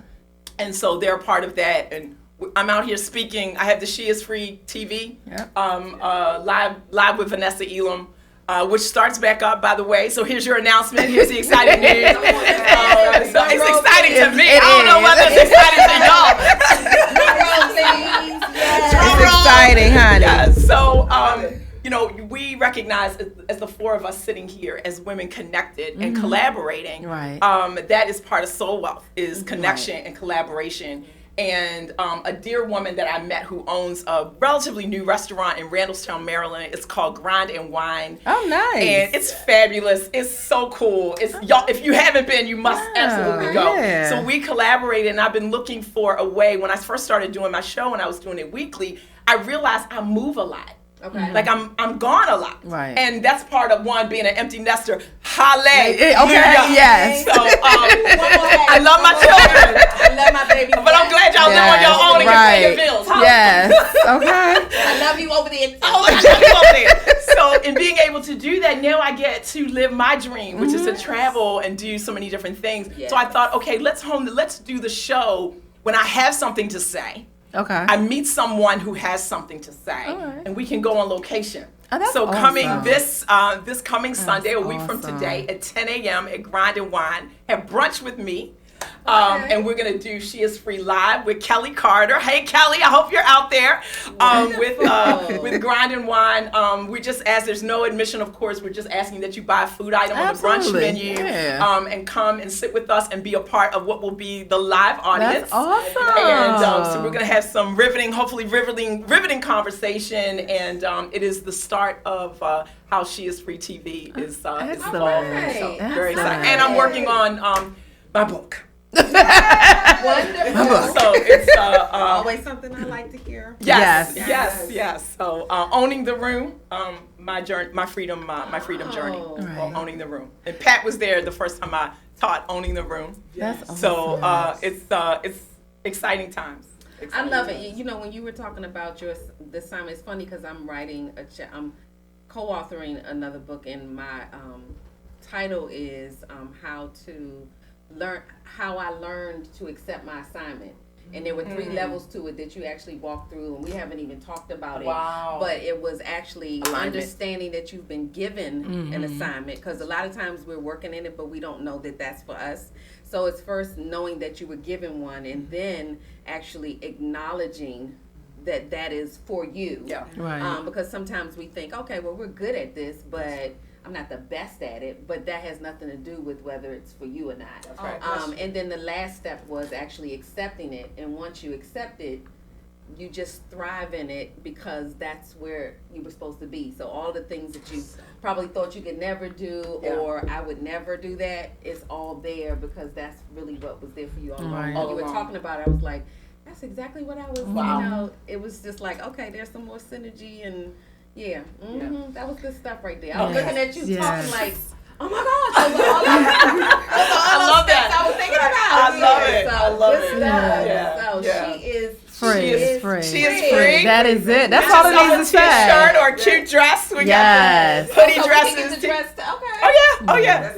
And so they're a part of that. And I'm out here speaking. I have the She Is Free TV, live with Vanessa Elam, which starts back up, by the way. So here's your announcement. Here's the exciting news. So it's exciting to me. I don't know whether it's exciting to y'all. It's exciting, honey. Yeah. So, we recognize as the four of us sitting here as women connected and collaborating. Right. That is part of Soul Wealth, is connection and collaboration. And a dear woman that I met who owns a relatively new restaurant in Randallstown, Maryland. It's called Grind and Wine. Oh, nice. And it's fabulous. It's so cool. Y'all, if you haven't been, you must absolutely go. Yeah. So we collaborated, and I've been looking for a way. When I first started doing my show and I was doing it weekly, I realized I move a lot. Okay. Like I'm gone a lot. Right. And that's part of one being an empty nester. Hallelujah. Okay, yes. So I love my children. I love my baby. But I'm glad y'all know on your own and can pay your bills. Yes. Okay. I love you over there. Oh, I love you over there. So in being able to do that, now I get to live my dream, which is to travel and do so many different things. Yes. So I thought, okay, let's do the show when I have something to say. Okay. I meet someone who has something to say, right. and we can go on location. Oh, that's so coming awesome. this coming Sunday, a week from today, at 10 a.m. at Grind and Wine, have brunch with me. And we're gonna do She Is Free live with Kelly Carter. Hey Kelly, I hope you're out there. With Grind and Wine. We just ask. There's no admission, of course. We're just asking that you buy a food item on the brunch menu, and come and sit with us and be a part of what will be the live audience. That's awesome. And so we're gonna have some hopefully riveting conversation. And it is the start of how She Is Free TV is evolving. So very excited. And I'm working on my book. Wonderful. So it's always something I like to hear. Yes. So owning the room, my journey, my freedom journey, owning the room. And Pat was there the first time I taught owning the room. That's awesome. So it's exciting times. I love it. When you were talking about this time, it's funny because I'm writing I'm co-authoring another book, and my title is how I learned to accept my assignment. And there were 3 levels to it that you actually walked through, and we haven't even talked about it. Wow. But it was actually understanding that you've been given an assignment, because a lot of times we're working in it, but we don't know that that's for us. So it's first knowing that you were given one, and then actually acknowledging that is for you. Yeah. Right. Because sometimes we think, okay, well, we're good at this, but I'm not the best at it, but that has nothing to do with whether it's for you or not. That's right. And then the last step was actually accepting it. And once you accept it, you just thrive in it, because that's where you were supposed to be. So all the things that you probably thought you could never do, or I would never do that, it's all there, because that's really what was there for you all along. Right. When you were talking about it, I was like, that's exactly what I was, it was just like, okay, there's some more synergy, and that was good stuff right there. I was looking at you talking like, oh my gosh, those are all I love that. I was thinking about. I love it. I love it. So she is free. She is free. That is it. That's all it needs to say. Shirt or a cute dress. We got hoodie dresses. Okay. Oh yeah.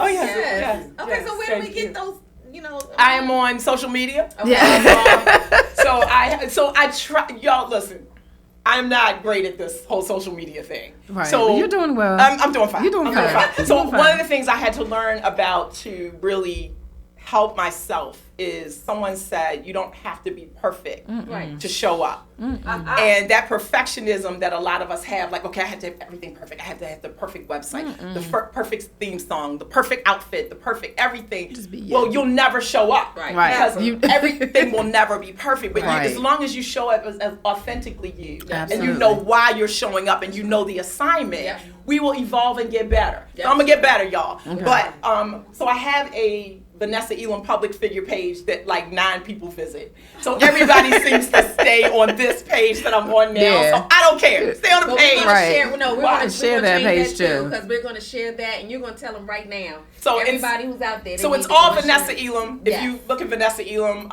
Okay, so where do we get those? I am on social media. Okay. Yeah. So I try. Y'all listen. I'm not great at this whole social media thing. Right. So but you're doing well. I'm doing fine. You're doing fine. So one of the things I had to learn about to really help myself is someone said you don't have to be perfect to show up. And that perfectionism that a lot of us have, like, okay, I have to have everything perfect. I have to have the perfect website, the perfect theme song, the perfect outfit, the perfect everything. Just be well, you'll never show up. Right. Because everything will never be perfect. But Right. as long as you show up as authentically you, and Absolutely. you know why you're showing up, and you know the assignment, we will evolve and get better. Yep. So I'm gonna get better, y'all. Okay. But so I have a Vanessa Elam public figure page that like 9 people visit. So everybody seems to stay on this page that I'm on now. Yeah. So I don't care. Stay on the But page. we're gonna Right. share. No, we're Why? gonna Share that page too. because we're gonna share that, and you're gonna tell them right now. So everybody who's out there. So they it's need to all go Vanessa share it. Elam. Yes. If you look at Vanessa Elam,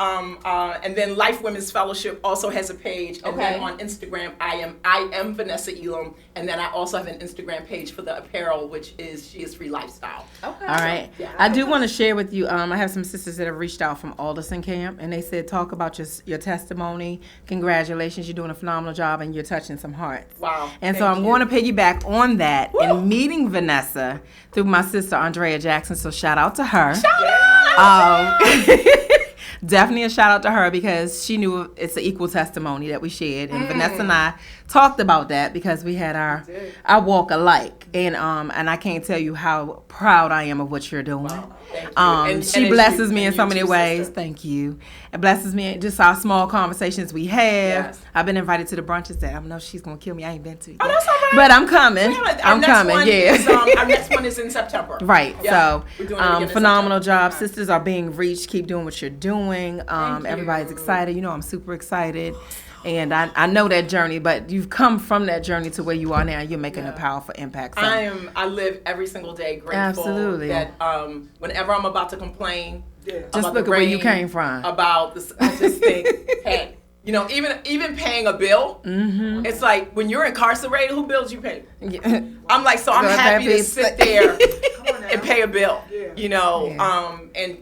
and then Life Women's Fellowship also has a page, and then Okay. on Instagram I am Vanessa Elam, and then I also have an Instagram page for the apparel, which is She Is Free Lifestyle. Okay. All right. Yeah. I do want to share with you. I have some sisters that have reached out from Alderson Camp, and they said, talk about your testimony. Congratulations, you're doing a phenomenal job, and you're touching some hearts. Wow. And so Thank I'm you. going to piggyback on that Woo. and meeting Vanessa through my sister Andrea Jackson. So shout out to her. Definitely a shout out to her because she knew it's an equal testimony that we shared, and Vanessa and I talked about that because we had our walk alike, and I can't tell you how proud I am of what you're doing. Thank you. And She as blesses you- me in and so you many too, ways. sister. Thank you. It blesses me. Just our small conversations we have. Yes. I've been invited to the brunches that I know she's gonna kill me. I ain't been to it Oh, yet. that's all right. But I'm coming. I'm coming. Our next one is in September. Right. Yeah. We're doing it again So, in phenomenal September. job. Sisters are being reached. Keep doing what you're doing. Thank Everybody's you. excited. You know, I'm super excited. And I know that journey, but you've come from that journey to where you are now. You're making a powerful impact. So, I live every single day grateful Absolutely. that whenever I'm about to complain, Yeah. just about look the at where you rain, came from. About this, I just think, hey, you know, even paying a bill, it's like when you're incarcerated, who bills you pay? I'm like, so I'm Good, happy to happy. sit there Come on now. and pay a bill, Yeah. you know, Yeah.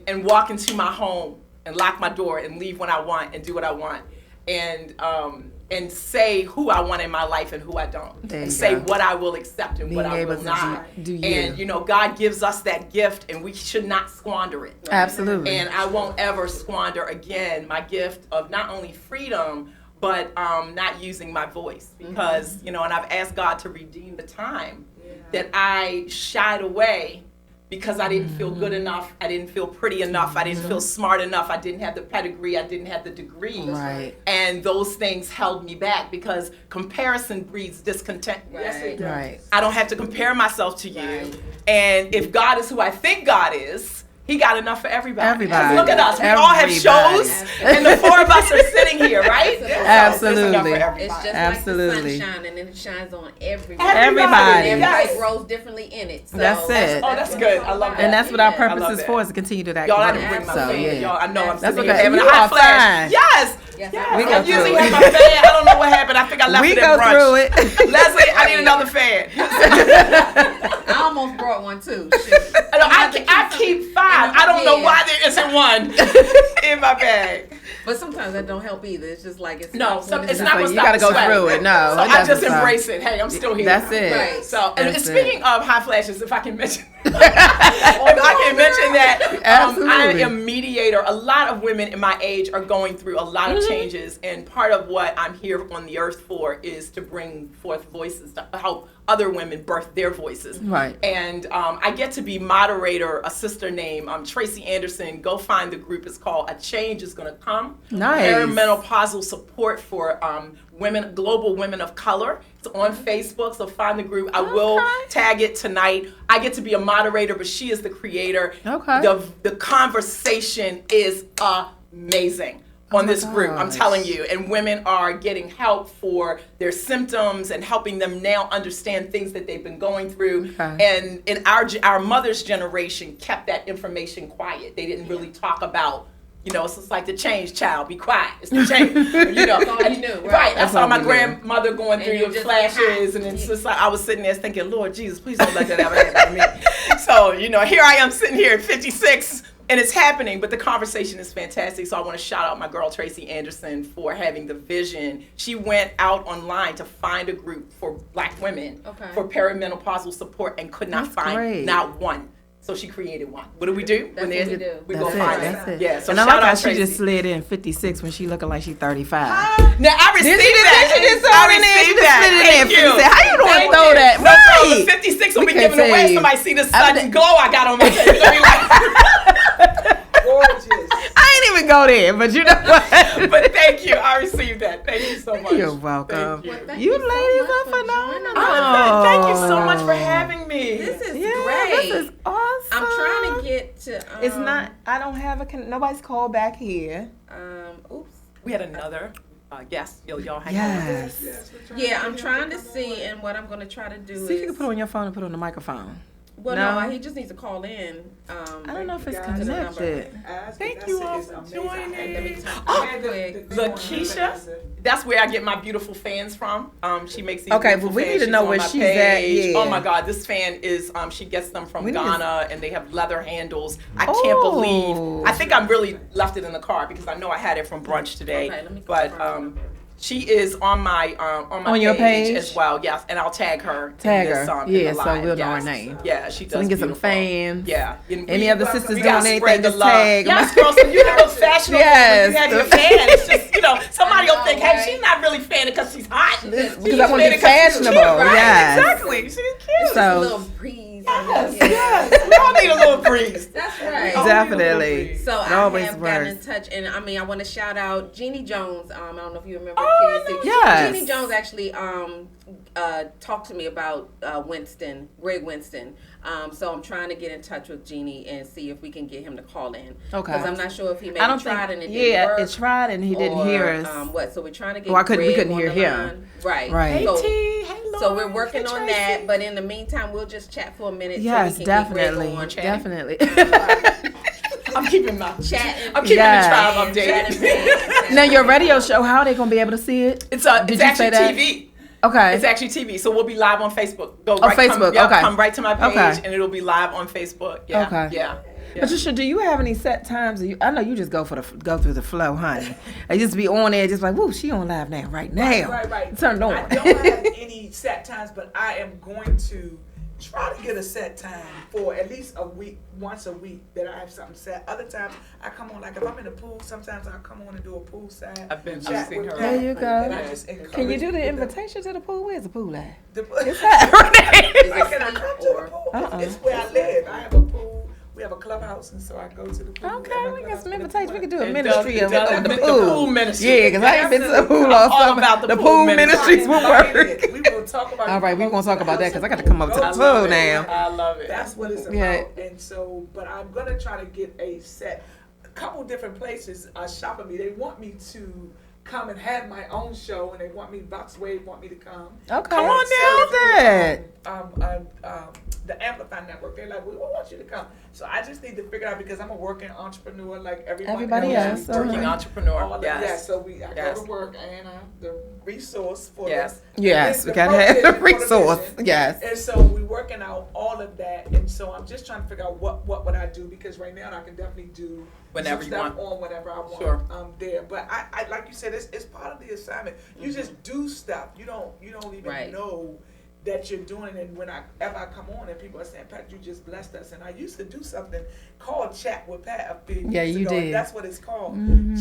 and walk into my home and lock my door and leave when I want and do what I want, and say who I want in my life and who I don't, There you and say go. what I will accept and what Being I able will to not. do you. And you know, God gives us that gift, and we should not squander it. Absolutely. And I won't ever squander again my gift of not only freedom, but not using my voice, because you know, and I've asked God to redeem the time that I shied away because I didn't feel good enough, I didn't feel pretty enough, I didn't feel smart enough, I didn't have the pedigree, I didn't have the degree. Right. And those things held me back because comparison breeds discontentment. Yes, it does. Right. I don't have to compare myself to you. Right. And if God is who I think God is, He got enough for everybody. Everybody. Look at us. We all have Everybody. shows, and the 4 of us are sitting here, right? So Absolutely. there's enough for It's everybody. just Absolutely. like the sunshine, and it shines on everybody. Everybody. And Yes. everybody grows differently in it. So That's it. Oh, that's what good. it's all I love about. that. And that's what our Yeah. purpose I love is that. for, is to continue to that Y'all, I growth. didn't bring my So, fan. yeah. Y'all, I know I'm That's sitting okay. here having a You hot are flash. fine. Yes. Yes, Yes. I We know. go I usually through have it. my fan. I don't know what happened. I think I left We it go at brunch. through it. Leslie, I need another fan. I almost brought one too. Shoot. I keep 5. I don't know why there isn't one in my bag. But sometimes that don't help either. It's just like it's No, not so when it's not not like gonna you stop gotta the go sweat. through it. No, So it I just doesn't stop. embrace it. Hey, I'm still here. That's it. Right. So, and That's speaking of high flashes, if I can mention, if I can mention that, I Absolutely. am mediator. A lot of women in my age are going through a lot of changes, and part of what I'm here on the earth for is to bring forth voices to help other women birth their voices. Right. And I get to be moderator, a sister named Tracy Anderson. Go find the group. It's called A Change Is Gonna Come. Nice. Perimenopausal support for women, global women of color. It's on Facebook, so find the group. I will tag it tonight. I get to be a moderator, but she is the creator. Okay. The conversation is amazing on this group, I'm gosh. telling you. And women are getting help for their symptoms and helping them now understand things that they've been going through. Okay. And in our mother's generation kept that information quiet. They didn't really talk about, you know, it's just like the change, child, be quiet. It's the change, you know. That's all you knew, right? Right. I That's saw all my we knew. grandmother going And through you the just flashes, and it's just like I was sitting there thinking, Lord Jesus, please don't let that ever happen to me. So, you know, here I am sitting here at 56, and it's happening, but the conversation is fantastic. So I want to shout out my girl Tracy Anderson for having the vision. She went out online to find a group for Black women for perimenopausal support and could not That's find great. not one. So she created one. What do we do? That's what we do. We That's go it. find That's it. Yeah. So And I shout like how out she Tracy. just slid in 56 when she looking like she 35. Now I received that. She just I threw it in there. She received just that. slid it in. Thank you. 56. How you doing? Thank Throw you. that? No problem. Right. 56 will We be can't given away. tell you. Somebody see the sudden glow I got on my face. They'll be like, Gorgeous. I ain't even go there, but you know what? But thank you. I received that. Thank you so much. You're welcome. Thank you. Well, thank You so ladies much are for joining phenomenal. us. Thank you so much for having me. This is Yeah, great. this is awesome. I'm trying to get to. It's not. I don't have nobody's called back here. Oops. We had another guest. Y'all hang Yes. Yeah, I'm trying to see, and what I'm going to try to do See if you is. can put on your phone and put on the microphone. Well, No. no, he just needs to call in. I don't know if it's guys. connected. Thank you all for joining. Let me talk Oh, real quick. Lakeisha, that's where I get my beautiful fans from. She makes these Okay, beautiful but we fans. need to know on where my she's at, page. yeah. Oh my God, this fan is. She gets them from We need to- Ghana, and they have leather handles. I Oh. can't believe. I think I really left it in the car because I know I had it from brunch today. Okay, let me but confirm. she is on my On your page? as well. Yes, and I'll tag her. Tag in this, her. in Yeah, the so live. we'll know her Yes. name. Yeah, she does. So we can get some beautiful. fans. Yeah. Any other sisters We doing gotta anything, spread the just love. tag 'em. Yes, girl. So you look fashionable. Yes. When you have your fan. It's just somebody will I know, think, hey, right? she's not really fanning because she's hot. Because I want to be fashionable. Right? Yes. Exactly. She's cute. Just a So- little breeze. Yes, yes. We all need a little breeze. That's right. Oh, Definitely. So It I always have gotten in works. touch, and I want to shout out Jeannie Jones. I don't know if you remember. Oh, Kids. Yes. Jeannie Jones actually talked to me about Greg Winston. So I'm trying to get in touch with Jeannie and see if we can get him to call in. Okay. Because I'm not sure if he maybe I don't tried think. and it didn't Yeah, work. it tried and he didn't or, hear us. What? So we're trying to get. Well, we Greg couldn't on hear the him. line. Right. Right. Hey, So, T. Hey, Lauren. so we're working Hey, on Tracy. that, but in the meantime, we'll just chat for a minute. Yes, so we can definitely, Get Greg on. definitely. I'm keeping my Chatting. I'm keeping Yes. the tribe updated. Now your radio show, how are they gonna be able to see it? It's Did it's you actually say that? TV. Okay. It's actually TV, so we'll be live on Facebook. Facebook, okay. Come right to my page, Okay. and it'll be live on Facebook. Yeah, Okay. yeah. Patricia, do you have any set times? I know you just go through the flow, honey. I just be on there, just like, whoo, she on live now, right now. Right. Turn on. I don't have any set times, but I am going to try to get a set time for at least a week, once a week, that I have something set. Other times I come on, like if I'm in the pool, sometimes I'll come on and do a pool side. I've chat seen with her. Pat, There you go. and I just Can you encourage do the people. invitation to the pool? Where's the pool at? The, It's happening. can I come to the pool? Uh-uh. It's where I live. I have a pool. We have a clubhouse, and so I go to the pool. Okay, at my we got clubhouse some with the invitations. We could do a It ministry does- of it does- the the pool. pool ministry. Yeah, because I ain't been to the pool all All summer. about the The pool pool ministry. ministries will work. We will talk about. All right, we gonna talk about that because I got to come up to the I pool love it. now. I love it. That's what it's about. Yeah. And so, but I'm gonna try to get a set. A couple different places are shopping me. They want me to come and have my own show, and they want me. Box Wave want me to come. Okay. Come on So now. that. The Amplify Network. They're like, we want you to come. So I just need to figure out because I'm a working entrepreneur like Everybody else, Working Uh-huh. entrepreneur. All of, yeah, Yes. so I Yes. go to work and I'm the resource for Yes. Yes, the we gotta have the provision for the resource. vision. Yes. And so we're working out all of that, and so I'm just trying to figure out what would I do, because right now I can definitely do Whenever some you stuff want. on whatever I want. Sure. There, but I like you said, it's part of the assignment. You just do stuff. You don't even Right. know that you're doing it. And whenever I come on and people are saying, Pat, you just blessed us, and I used to do something called Chat with Pat a few Yeah, years you ago, and did. that's what it's called,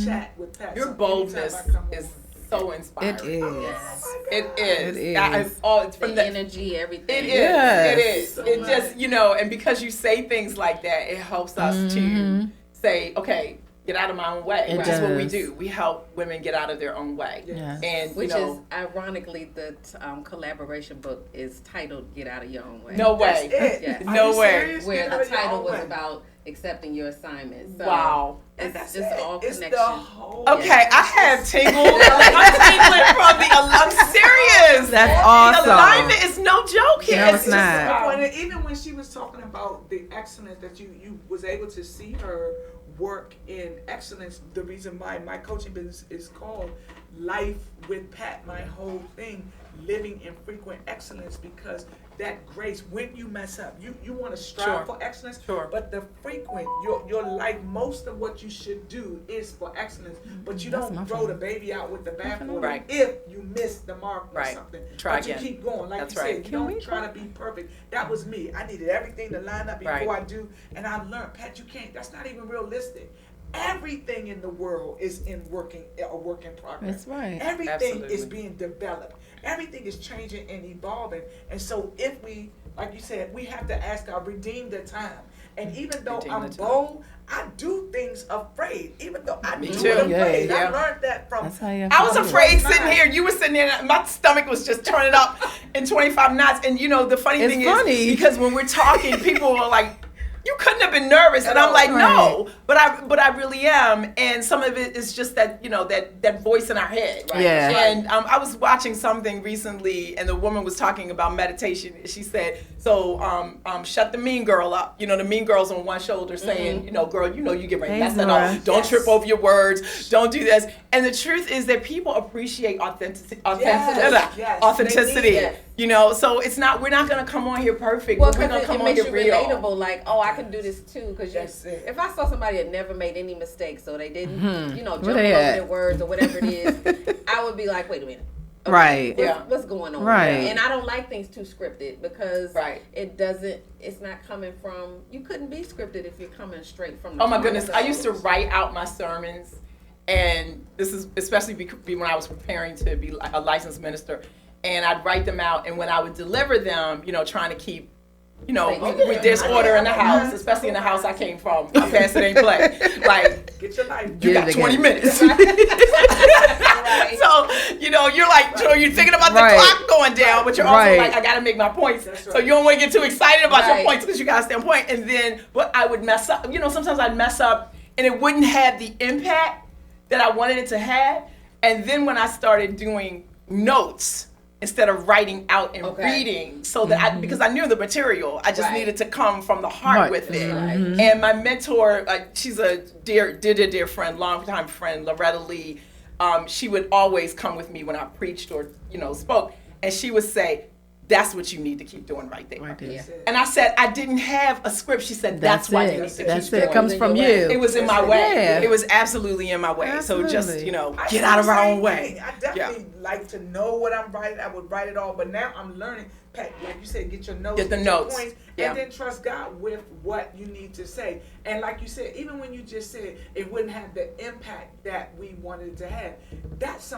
Chat with Pat. Your So boldness anytime I come is on- so inspiring. It is. Oh my It God. is. It That is. is all. It's The from the energy, everything. It is. Yes. It is. So It much. just, and because you say things like that, it helps us to say, okay, get out of my own way. It Which is what we does. do. We help women get out of their own way. Yes. And, Which is ironically the collaboration book is titled "Get Out of Your Own Way." no That's way. it. Yes. Are No you way. serious? Where Get the out of your title own was way. about accepting your assignment. So Wow. And it's that's just it. all It's connection. the whole. Okay, I have tingled. I'm tingling from I'm serious. That's The awesome. alignment is no joke here. No, it's just not. the point. And even when she was talking about the excellence that you was able to see her work in excellence, the reason why my coaching business is called Life with Pat, my whole thing, living in frequent excellence, because that grace, when you mess up, you want to strive Sure. for excellence, Sure. but the frequent, your life, most of what you should do is for excellence, but you That's my don't throw fault. the baby out with the bathwater Right. if you miss the mark or Right. something. Try but again. you keep going, like That's you right. said, you Can we don't try to be perfect. That was me. I needed everything to line up before Right. I do, and I learned, Pat, you can't. That's not even realistic. Everything in the world is a work in progress. That's right. Everything is Absolutely. being developed. Everything is changing and evolving. And so if we, like you said, we have to ask God, redeem the time. And even though Redeem I'm the time. bold, I do things afraid. Even though I Me do too. it afraid. Yeah. I learned that from. That's how you I was have to do it. afraid sitting here. You were sitting there. My stomach was just turning up in 25 knots. And the funny It's thing funny. is, because when we're talking, people are like, "You couldn't have been nervous," and I'm like, "No," but I really am. And some of it is just that that voice in our head. Right. Yeah. And I was watching something recently, and the woman was talking about meditation. She said, "So shut the mean girl up. The mean girl's on one shoulder saying, girl, you get ready to Hey, mess it Zora. up. Don't trip over your words. Don't do this." And the truth is that people appreciate authenticity. Yes. Authenticity. Yes. So it's not. We're not gonna come on here perfect. Well, but we're because gonna come it on makes here you real. relatable. Like, oh, I can do this too. Because That's it. if I saw somebody that never made any mistakes, so they didn't, jump over Where they at? their words or whatever it is, I would be like, wait a minute. Okay, Right. What's going on? Right. And I don't like things too scripted because Right. it's not coming from, you couldn't be scripted if you're coming straight from the Oh my heart. goodness! I used to write out my sermons, and this is especially when I was preparing to be a licensed minister, and I'd write them out, and when I would deliver them, trying to keep, there's order in the house, especially in the house I came from. My pastor ain't play. Like, Get your life. you Get got it 20 together. minutes. Right. So, you're like, you're thinking about the Right. clock going down, but you're also Right. like, I got to make my points. That's So right. you don't want to get too excited about your Right. points because you got to stay on point. And then, but I would mess up. Sometimes I'd mess up and it wouldn't have the impact that I wanted it to have. And then when I started doing notes instead of writing out and Okay. reading, so that because I knew the material, I just Right. needed to come from the heart Right. with it. Right. And my mentor, she's a dear friend, longtime friend, Loretta Lee. She would always come with me when I preached or spoke, and she would say, "That's what you need to keep doing right there." Right there. Yeah. And I said, "I didn't have a script." She said, "That's why you need to That's keep it. doing It comes in from your you. way. It was in my way. Yeah. It was absolutely in my way. So just, Absolutely. I get do out of the our same own way. thing. I definitely like to know what I'm writing. I would write it all, but now I'm learning. Pat, like you said, get your notes, Get the your notes. points, Yeah. and then trust God with what you need to say. And like you said, even when you just said it wouldn't have the impact that we wanted it to have, that's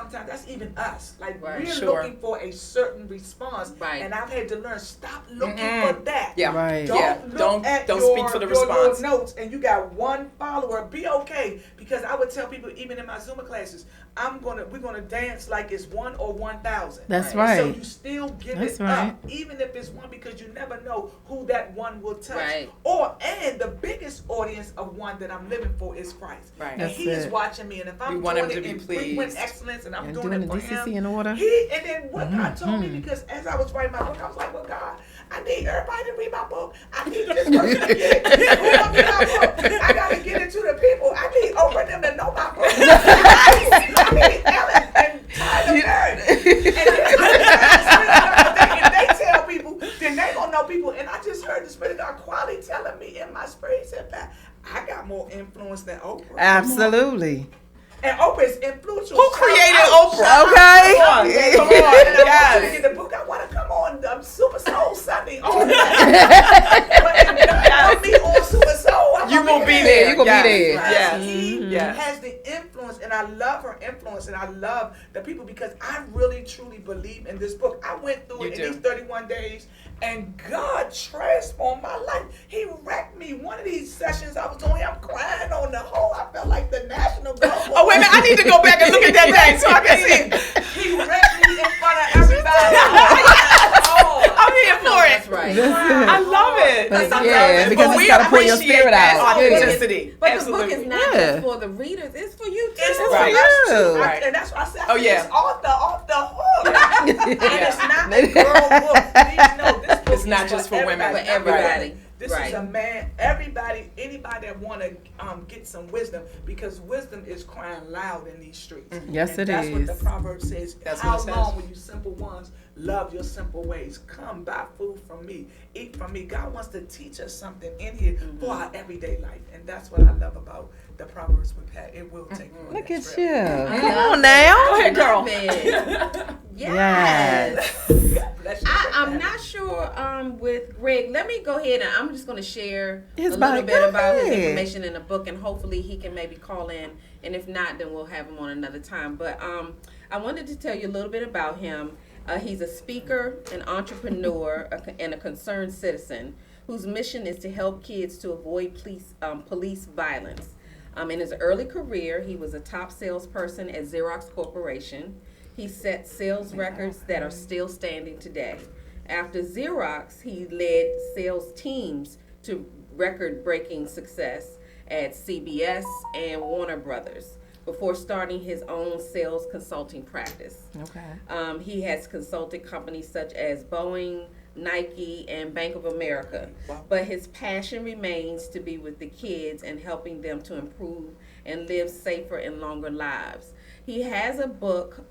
even us. Like Right. we're Sure. looking for a certain response, Right. and I've had to learn stop looking Mm-mm. for that. Yeah. Right. Don't Yeah. look Don't- at don't your, speak for the your little response. notes and you got one follower. Be okay, because I would tell people even in my Zuma classes, we're gonna dance like it's 1 or 1,000. That's Right. So right. you still give That's it right. up, even if it's one, because you never know who that one will touch. Right. And the biggest audience of one that I'm living for is Christ. Right. And That's he is it. watching me, and if I'm We want him doing to it be in frequent pleased. excellence, and I'm And doing doing it the for decency him, in order. and then what God told me, Mhm. because as I was writing my book, I was like, well, God, I need everybody to read my book. I need this person to get it. Who gonna read my book? I gotta get it to the people. I need Oprah them to know my book. I need Ellen and Tyler Perry. And then if they tell people, then they gonna know people. And I just heard the Spirit of God quietly telling me in my spirit, he said, "Pat, I got more influence than Oprah." Absolutely. And Oprah is influential. Who created Shout out. Oprah? Okay. Come on. And Come on. I want you to Yes. get the book. I want to come on Super Soul Sunday. But if God put me on Super Soul, I'm You gonna will be there. You gonna be there. Yes. He Yes. has the influence, and I love her influence, and I love the people, because I really truly believe in this book. I went through You it do. in these 31 days, and God transformed my life. He wrecked me. One of these sessions I was on here, I'm crying on the whole. I felt like the National Guard. Oh, wait a minute. I need to go back and look at that thing so I can see. He wrecked me in front of everybody. I'm here for That's it. right. I love it. But I love yeah, it. because But it's we gotta pull your appreciate spirit that out. authenticity. But Absolutely. the book is not Yeah. just for the readers, it's for you too. It's for for you. us too. Right. And that's why I said, Oh, yeah. it's off the hook. And it's not a girl book. Please know, this book It's not is just for women. For not everybody. women. This Right. is a man, everybody, anybody that want to get some wisdom, because wisdom is crying loud in these streets. Yes, and it that's is. what the proverb says. That's How what it says. long will you simple ones love your simple ways? Come, buy food from me, eat from me. God wants to teach us something in here for our everyday life, and that's what I love about the Proverbs with Pat. It will take you on Look that at trip. you. I Come love on now. Go ahead, girl. Yes. Bless you, I'm Pat. not sure with Greg. Let me go ahead and I'm just going to share His a bio. little bit Go about his ahead. information in the book, and hopefully he can maybe call in. And if not, then we'll have him on another time. But I wanted to tell you a little bit about him. He's a speaker, an entrepreneur, and a concerned citizen. whose mission is to help kids to avoid police violence. In his early career, he was a top salesperson at Xerox Corporation. He set sales records that are still standing today. After Xerox, he led sales teams to record-breaking success at CBS and Warner Brothers before starting his own sales consulting practice. Okay. He has consulted companies such as Boeing, Nike, and Bank of America. Wow. But his passion remains to be with the kids and helping them to improve and live safer and longer lives. He has a book.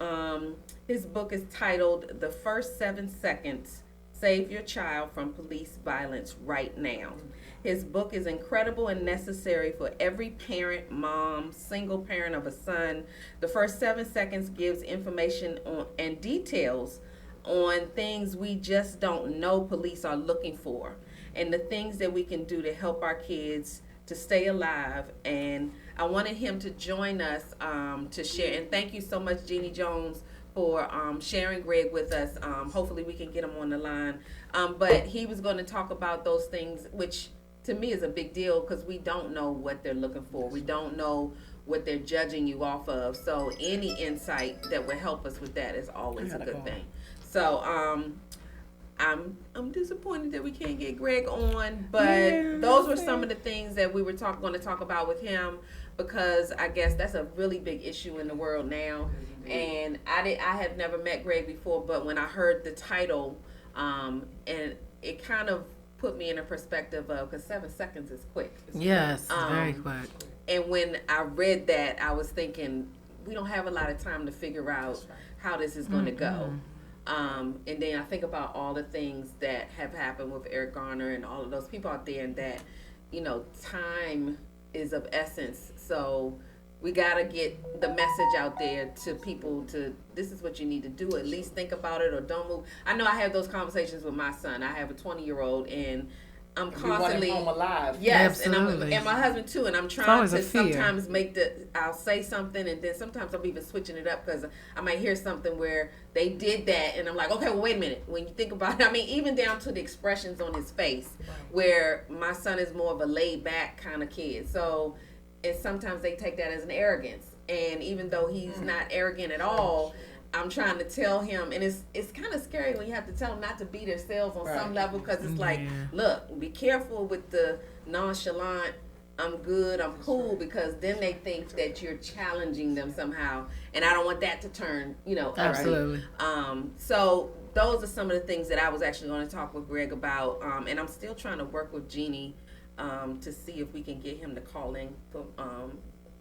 His book is titled The First 7 Seconds, Save Your Child from Police Violence Right Now. His book is incredible and necessary for every parent, mom, single parent of a son. The First 7 Seconds gives information on and details on things we just don't know police are looking for, and the things that we can do to help our kids to stay alive. And I wanted him to join us to share. And thank you so much, Jeannie Jones, for sharing Greg with us. Hopefully we can get him on the line. But he was going to talk about those things, which to me is a big deal, because we don't know what they're looking for. We don't know what they're judging you off of. So any insight that would help us with that is always a good thing. So I'm disappointed that we can't get Greg on, but those were some of the things that we were going to talk about with him, because I guess that's a really big issue in the world now. And I have never met Greg before, but when I heard the title, and it kind of put me in a perspective of, because 7 seconds is quick. Yes, very quick. And when I read that, I was thinking, we don't have a lot of time to figure out how this is going to go. And then I think about all the things that have happened with Eric Garner and all of those people out there, and that, time is of essence. So we got to get the message out there to people to, this is what you need to do. At least think about it, or don't move. I know I have those conversations with my son. I have a 20-year-old, and I'm constantly home alive. Yes, absolutely. and my husband too. And I'm trying to fear. sometimes I'll say something, and then sometimes I'm even switching it up, because I might hear something where they did that, and I'm like, okay, well, wait a minute. When you think about it, I mean, even down to the expressions on his face, where my son is more of a laid back kind of kid. So, and sometimes they take that as an arrogance, and even though he's not arrogant at all, I'm trying to tell him, and it's kind of scary when you have to tell them not to beat themselves on some level, because it's like, look, be careful with the nonchalant, I'm good, I'm cool, because then they think that you're challenging them somehow, and I don't want that to turn, Absolutely. So those are some of the things that I was actually going to talk with Greg about, and I'm still trying to work with Jeannie to see if we can get him to call in for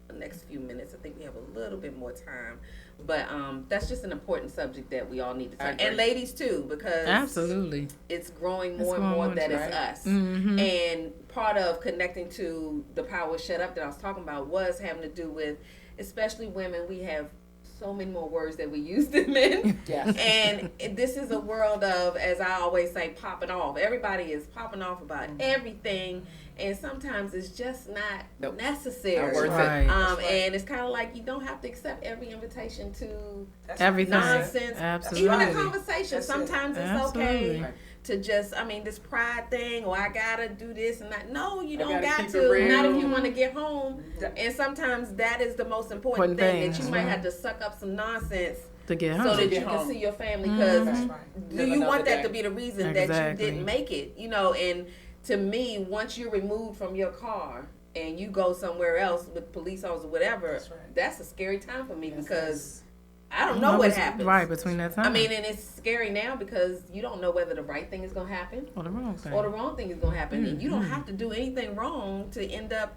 the next few minutes. I think we have a little bit more time. But that's just an important subject that we all need to talk. And ladies too, because absolutely, it's growing more and more that it's us. Mm-hmm. And part of connecting to the Power Shut Up that I was talking about was having to do with, especially women, we have so many more words that we use than men. Yes. And this is a world of, as I always say, popping off. Everybody is popping off about everything, and sometimes it's just not necessary. Not worth Right. And it's kind of like you don't have to accept every invitation to Everything. nonsense. Absolutely. Even a conversation. Sometimes it's Absolutely. okay to just, this pride thing, or I gotta do this and that. No, you don't gotta got keep it to. real. Not if you want to get home. And sometimes that is the most important thing, that you might have to suck up some nonsense To get home. so that you Get can home. see your family. Because do you want that day. to be the reason that Exactly. you didn't make it? And to me, once you're removed from your car and you go somewhere else with police officers or whatever, that's a scary time for me, because I don't know what happens. Right, between that time. And it's scary now, because you don't know whether the right thing is going to happen or the wrong thing. or the wrong thing is going to happen. And you don't have to do anything wrong to end up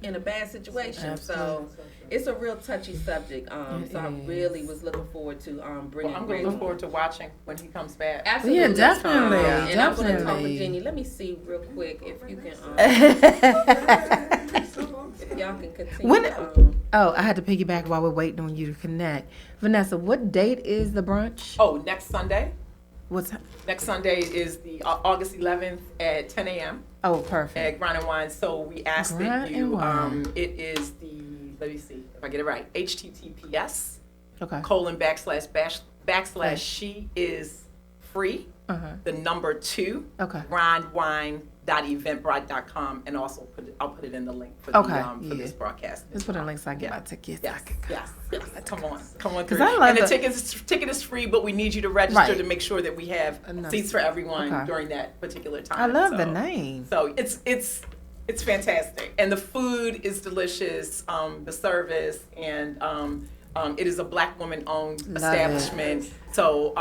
in a bad situation. Absolutely. So it's a real touchy subject. So I really was looking forward to bringing I'm Greg going to look on. forard to watching when he comes back. Absolutely. Yeah, definitely. And I'm going to talk with Definitely. Jenny. Let me see real quick if you can, if y'all can continue. When- Oh, I had to piggyback while we're waiting on you to connect. Vanessa, what date is the brunch? Oh, next Sunday. What's Next Sunday is the August 11th at 10 a.m. Oh, perfect. at Grind and Wine. So we ask Grind that and you, Wine. it is let me see if I get it right, https Okay. / she is free, Uh-huh. the number 2, Okay. grindwine.com. eventbrite.com, and also I'll put it in the link for, for this broadcast. Let's put in links so I can get my tickets. Yes. Come on through. I love and the ticket is free, but we need you to register to make sure that we have seats for everyone during that particular time. I love the name. So it's fantastic, and the food is delicious. The service, and it is a Black woman-owned establishment. So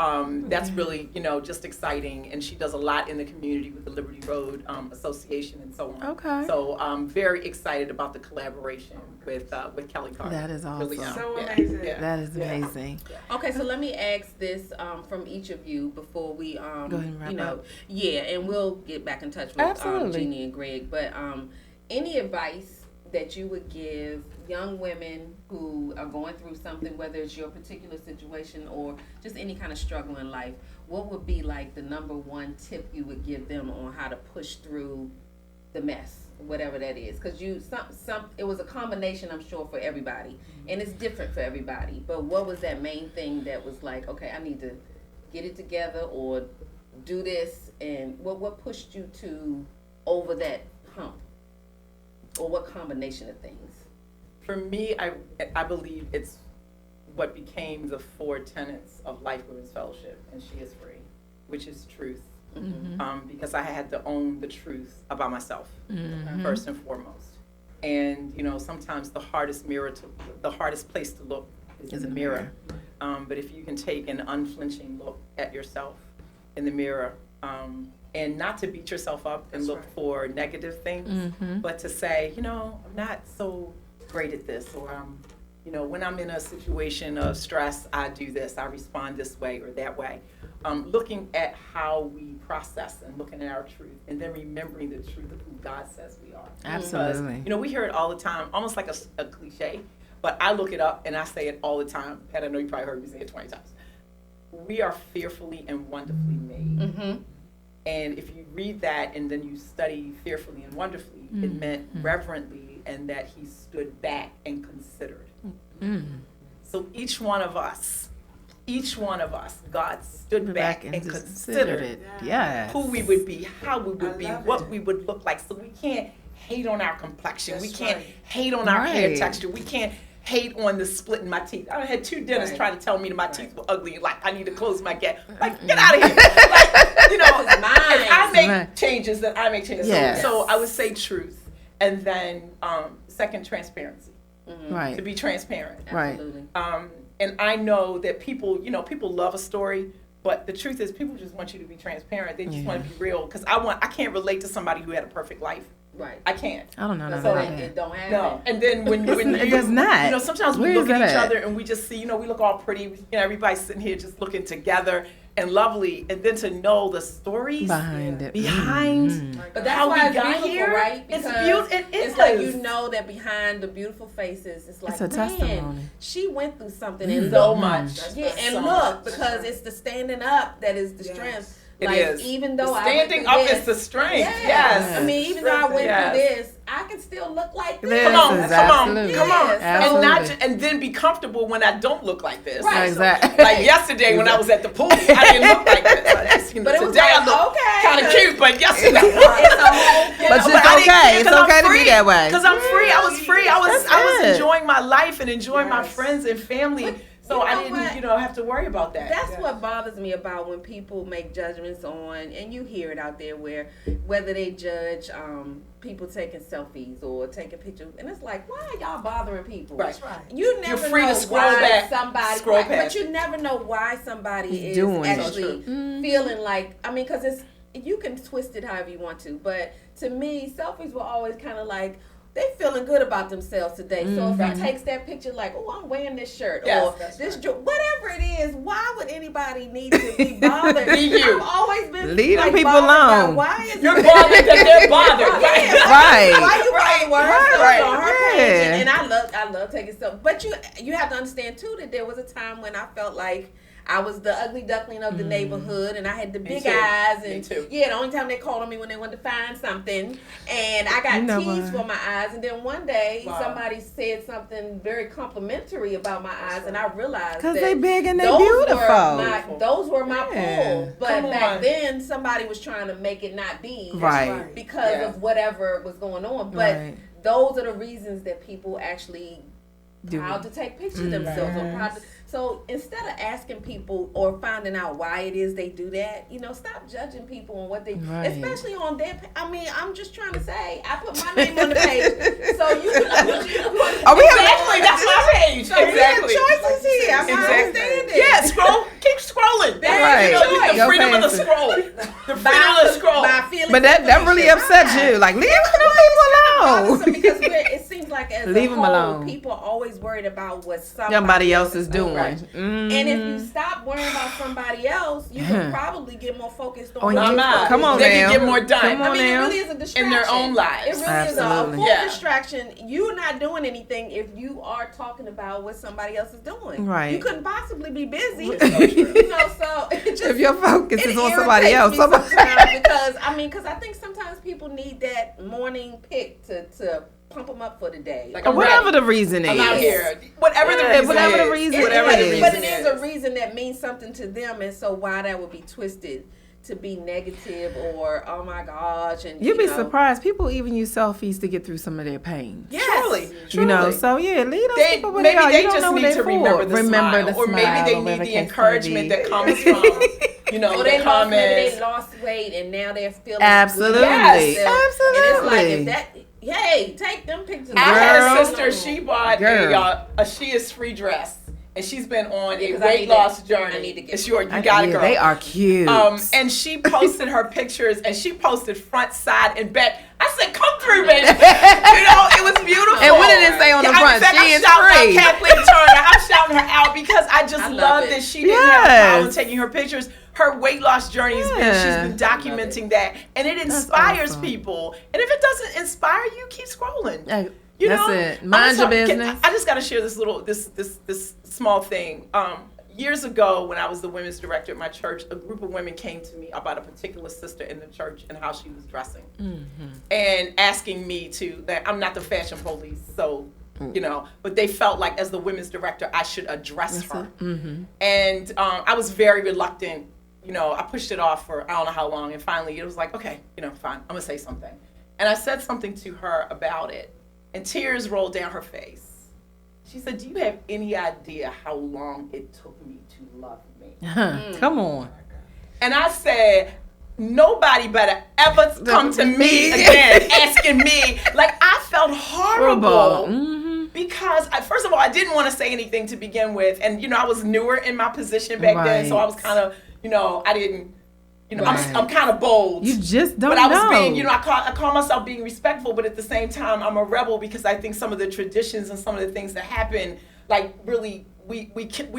that's really, just exciting. And she does a lot in the community with the Liberty Road Association and so on. Okay. So I'm very excited about the collaboration with Kelly Carter. That is awesome. Really, So amazing. That is amazing. Okay, so let me ask this from each of you before we go ahead and wrap up. Yeah, and we'll get back in touch with Jeannie and Greg. But any advice that you would give young women who are going through something, whether it's your particular situation or just any kind of struggle in life, what would be like the number one tip you would give them on how to push through the mess, whatever that is? Because it was a combination, I'm sure, for everybody, and it's different for everybody. But what was that main thing that was like, okay, I need to get it together or do this, and what pushed you to over that hump? Or what combination of things? For me, I believe it's what became the 4 tenets of Life Women's Fellowship, and She is Free, which is truth. Because I had to own the truth about myself, first and foremost. And sometimes the hardest place to look is in the mirror. But if you can take an unflinching look at yourself in the mirror, and not to beat yourself up and look for negative things, but to say, I'm not so great at this, or when I'm in a situation of stress, I do this, I respond this way or that way. Looking at how we process and looking at our truth, and then remembering the truth of who God says we are. Absolutely. Because, we hear it all the time, almost like a cliche, but I look it up and I say it all the time. Pat, I know you probably heard me say it 20 times. We are fearfully and wonderfully made. And if you read that and then you study fearfully and wonderfully, it meant reverently, and that he stood back and considered. So each one of us, God stood back and considered it. Yeah. Who we would be, how we would be, what we would look like. So we can't hate on our complexion. We can't hate on our hair texture. We can't hate on the split in my teeth. I had 2 dentists try to tell me that my teeth were ugly, like I need to close my gap. Like, get out of here. If I make changes, then I make changes. Yes. So I would say truth. And then second, transparency. Right. To be transparent. Absolutely. And I know that people love a story, but the truth is people just want you to be transparent. They just want to be real. Because I can't relate to somebody who had a perfect life. Right. I can't. I don't know. It don't happen. No. And then when it does not. Sometimes we look at each other and we just see, we look all pretty. Everybody's sitting here just looking together and lovely, and then to know the stories behind it, but that's how why we it's got beautiful, here. right? Because it's beautiful. It's like that behind the beautiful faces, it's like, a testimony. She went through something and so much. Yeah, and look, because it's the standing up that is the strength. It like, is. Even though standing up is the strength. Yes. I mean, even though I went through this, I can still look like this. Come on. Absolutely. And then be comfortable when I don't look like this. Right. Exactly. Like yesterday when I was at the pool, I didn't look like this. But it was today like, I look kind of cute, but yesterday. But it's okay. It's okay to be that way. Because I'm free. I was free. I was enjoying my life and enjoying my friends and family. So I didn't, have to worry about that. That's what bothers me about when people make judgments on, and you hear it out there whether they judge people taking selfies or taking pictures, and it's like, why are y'all bothering people? Right. You never You're free know to scroll why back, somebody, scroll right, past but you never know why somebody is doing actually feeling like, because you can twist it however you want to, but to me, selfies were always kind of like, they feeling good about themselves today. So if he takes that picture like, oh, I'm wearing this shirt or this whatever it is, why would anybody need to be bothered? I've always been leave them people alone. Why is you're bothered that they're bothered? Right. Why you bothered with her on her page? Yeah. And I love taking stuff. But you have to understand too that there was a time when I felt like I was the ugly duckling of the neighborhood, and I had the big too. eyes, Me and too. yeah, the only time they called on me when they wanted to find something, and I got teased for my eyes. And then one day, somebody said something very complimentary about my eyes, and I realized because that they big and they those beautiful. those were my pull. But Come back on. then, somebody was trying to make it not be Right. because of whatever was going on. But those are the reasons that people actually proud to take pictures of themselves. Or proud to, so instead of asking people or finding out why it is they do that, stop judging people on what they, especially on their. I mean, I'm just trying to say, I put my name on the page, so you can. Exactly, that's my page. So exactly. we have choices here. I'm understanding. Yeah, keep scrolling. Right. The freedom of the scroll. The freedom of the scroll. But that really upsets you. Like, leave them people alone. Because it seems like as leave a them whole, alone. people are always worried about what Somebody else is doing. Right. And if you stop worrying about somebody else, you can probably get more focused on Oh, what yeah. Come on they now. can get more done. Come on I mean, now. it really is a distraction. In their own lives. It really Absolutely. is a full distraction. You're not doing anything if you are talking about what somebody else is doing. Right. You couldn't possibly be busy. So it just, if your focus is on somebody irritates else. me sometimes because I think sometimes people need that morning pick to pump them up for the day. Like, Or whatever the reason is. I'm out here. Whatever the reason whatever is. the reason Whatever is. the reason But it is a reason that means something to them, and so why that would be twisted to be negative or oh my gosh, and You'd be surprised. People even use selfies to get through some of their pain. Truly. So leave those people where maybe they are. they You don't just know what need they're to for. remember the smile, the or maybe smile, they or need whatever the case encouragement may be. that comes from, or they lost, maybe comments. they lost weight and now they're feeling Absolutely. Yes. Absolutely. And it's like if that. Hey, take them pictures. I had a Girl. sister. She bought a She Is Free dress, and she's been on a weight loss journey. I need to get. It's you got it, girl. They are cute. And she posted her pictures, and she posted front, side, and back. I said, "Come through, baby." It was beautiful. And what did it say on the front? She is free. Kathleen Turner. I'm shouting her out because I just love that she didn't have a problem taking her pictures. Her weight loss journey has been, she's been documenting that, and it inspires people. And if it doesn't inspire you, keep scrolling. That's it. Mind your business. I just got to share this small thing. Years ago, when I was the women's director at my church, a group of women came to me about a particular sister in the church and how she was dressing, and asking me that I'm not the fashion police, so but they felt like as the women's director, I should address her. And I was very reluctant. I pushed it off for I don't know how long, and finally it was like, okay, fine, I'm gonna say something. And I said something to her about it, and tears rolled down her face. She said, "Do you have any idea how long it took me to love me?" Come on. And I said, "Nobody better ever come to me again asking me." Like, I felt horrible. Because, first of all, I didn't want to say anything to begin with. And, I was newer in my position back then. So I was kind of, I didn't, I'm kind of bold. You just don't know. But I was being, I call myself being respectful. But at the same time, I'm a rebel because I think some of the traditions and some of the things that happen, like, really, we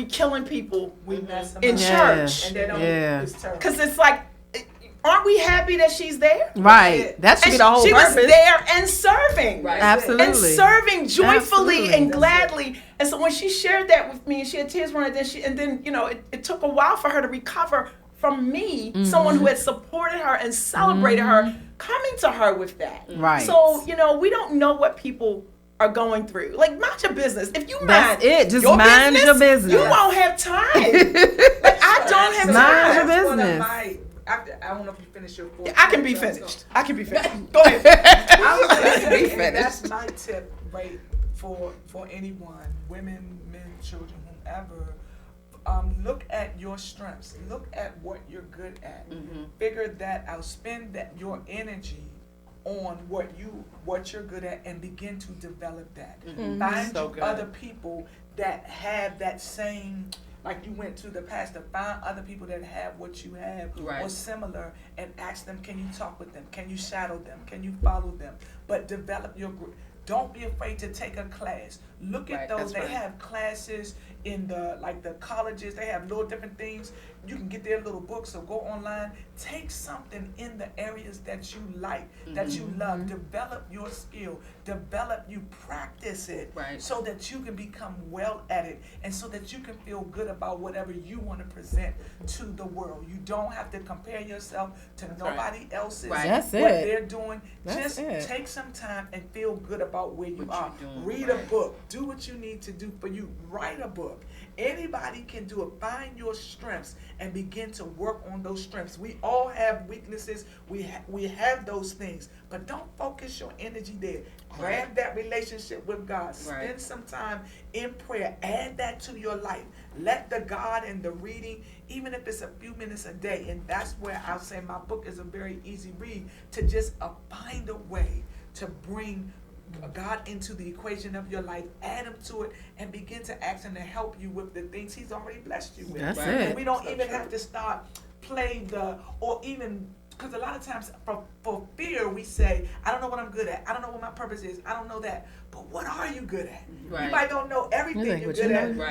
killing people in church. And they don't, because it's like, aren't we happy that she's there? Right. That should be the whole purpose. She was there and serving. Right. Absolutely. And serving joyfully Absolutely. and gladly. And so when she shared that with me, and she had tears running, and then it took a while for her to recover from me, someone who had supported her and celebrated her, coming to her with that. Right. So, we don't know what people are going through. Like, mind your business. If you mind That's it. Just your mind your business. You won't have time. Like, I don't have Mind time. your business. I don't know if you finish your point. I can be finished. I can be finished. Go ahead. I was gonna say, Be finished. that's my tip, right, for anyone, women, men, children, whomever. Look at your strengths. Look at what you're good at. Figure that out. Spend your energy on what you're good at, and begin to develop that. Find So good. other people that have that same. Like you went to the pastor, find other people that have what you have or similar, and ask them, can you talk with them? Can you shadow them? Can you follow them? But develop your group. Don't be afraid to take a class. Look at those. They have classes in the colleges. They have little different things. You can get their little books, so go online. Take something in the areas that you like, that you love. Develop your skill. You practice it, right, so that you can become well at it, and so that you can feel good about whatever you want to present to the world. You don't have to compare yourself to nobody else's That's what it. they're doing. That's Just it. take some time and feel good about where you are. doing, Read a book. Do what you need to do for you. Write a book. Anybody can do it. Find your strengths and begin to work on those strengths. We all have weaknesses. We have those things, but don't focus your energy there. Grab that relationship with God. Spend some time in prayer. Add that to your life. Let the God and the reading, even if it's a few minutes a day, and that's where I'll say my book is a very easy read, to just find a way to bring God into the equation of your life, add him to it, and begin to ask him to help you with the things he's already blessed you with. That's Right. it. And we don't even have to start playing because a lot of times for fear we say, I don't know what I'm good at. I don't know what my purpose is. I don't know that. But what are you good at? Right. You might don't know everything You think you're what good you at. know.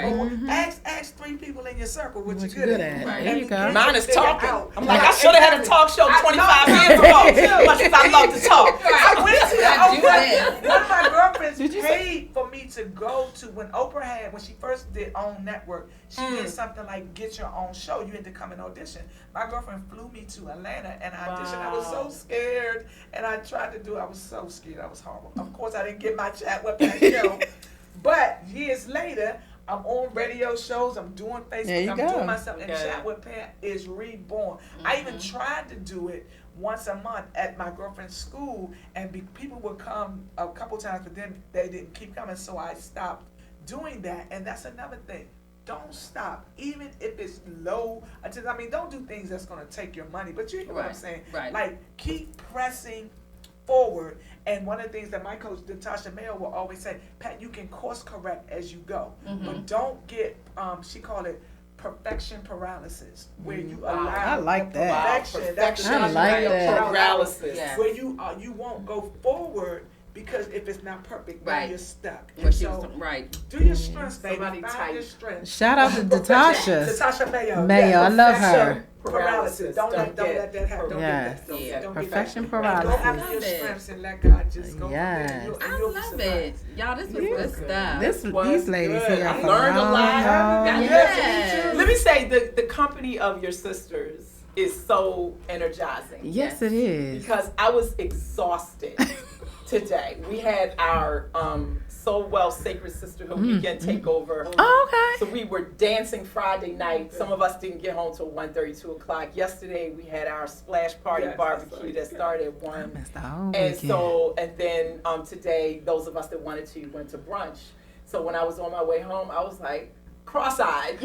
Right. But ask 3 people in your circle what you're you good at. Right. There you go. Mine is talking. I'm like, Yeah, I should have had a exactly. talk show I 25 know. years ago. As much as I love to talk. I went to I do Oprah. that. One of my girlfriends Did you paid for me to go to when she first did OWN Network. She did something like get your own show. You had to come and audition. My girlfriend flew me to Atlanta and I auditioned. I was so scared, and I tried to do. I was so scared. I was horrible. Of course, I didn't get my chat with that show. But years later, I'm on radio shows. I'm doing There Facebook. you I'm go. doing myself. And Yeah. Chat with Pat is reborn. I even tried to do it once a month at my girlfriend's school, and people would come a couple times, but then they didn't keep coming, so I stopped doing that. And that's another thing. Don't stop, even if it's low. Don't do things that's going to take your money, but you hear what I'm Right, saying. right. Like, keep pressing forward. And one of the things that my coach, Natasha Mayo, will always say, Pat, you can course correct as you go, but don't get, she called it perfection paralysis, where you allow I like the that. perfection. That's the I Natasha like Mayo that. Paralysis. Yeah. where you won't go forward because if it's not perfect, then Right. you're stuck. Where And she so was, right. do your strengths, baby. Somebody Find type. your strengths. Shout out to Natasha. Natasha Mayo. Mayo, I love her. Perfection paralysis. Don't let that happen. Don't Yes. get that. Yeah. Don't get Perfection that. paralysis. And go after I your love it. strengths and let God just go. Yes. from there. I You'll be love surprised. it. Y'all, this was Yeah. good stuff. These ladies good. here I are learned a lot. phenomenal. Yes. Let me say, the company of your sisters is so energizing. Yes, it is. Because I was exhausted today. We had our Soul Well Sacred Sisterhood weekend takeover. Oh, okay. So we were dancing Friday night. Some of us didn't get home till 1:30, 2 o'clock. Yesterday we had our splash party Yes, barbecue that started at 1. Missed the whole And weekend. so, and then today, those of us that wanted to went to brunch. So when I was on my way home, I was like cross-eyed.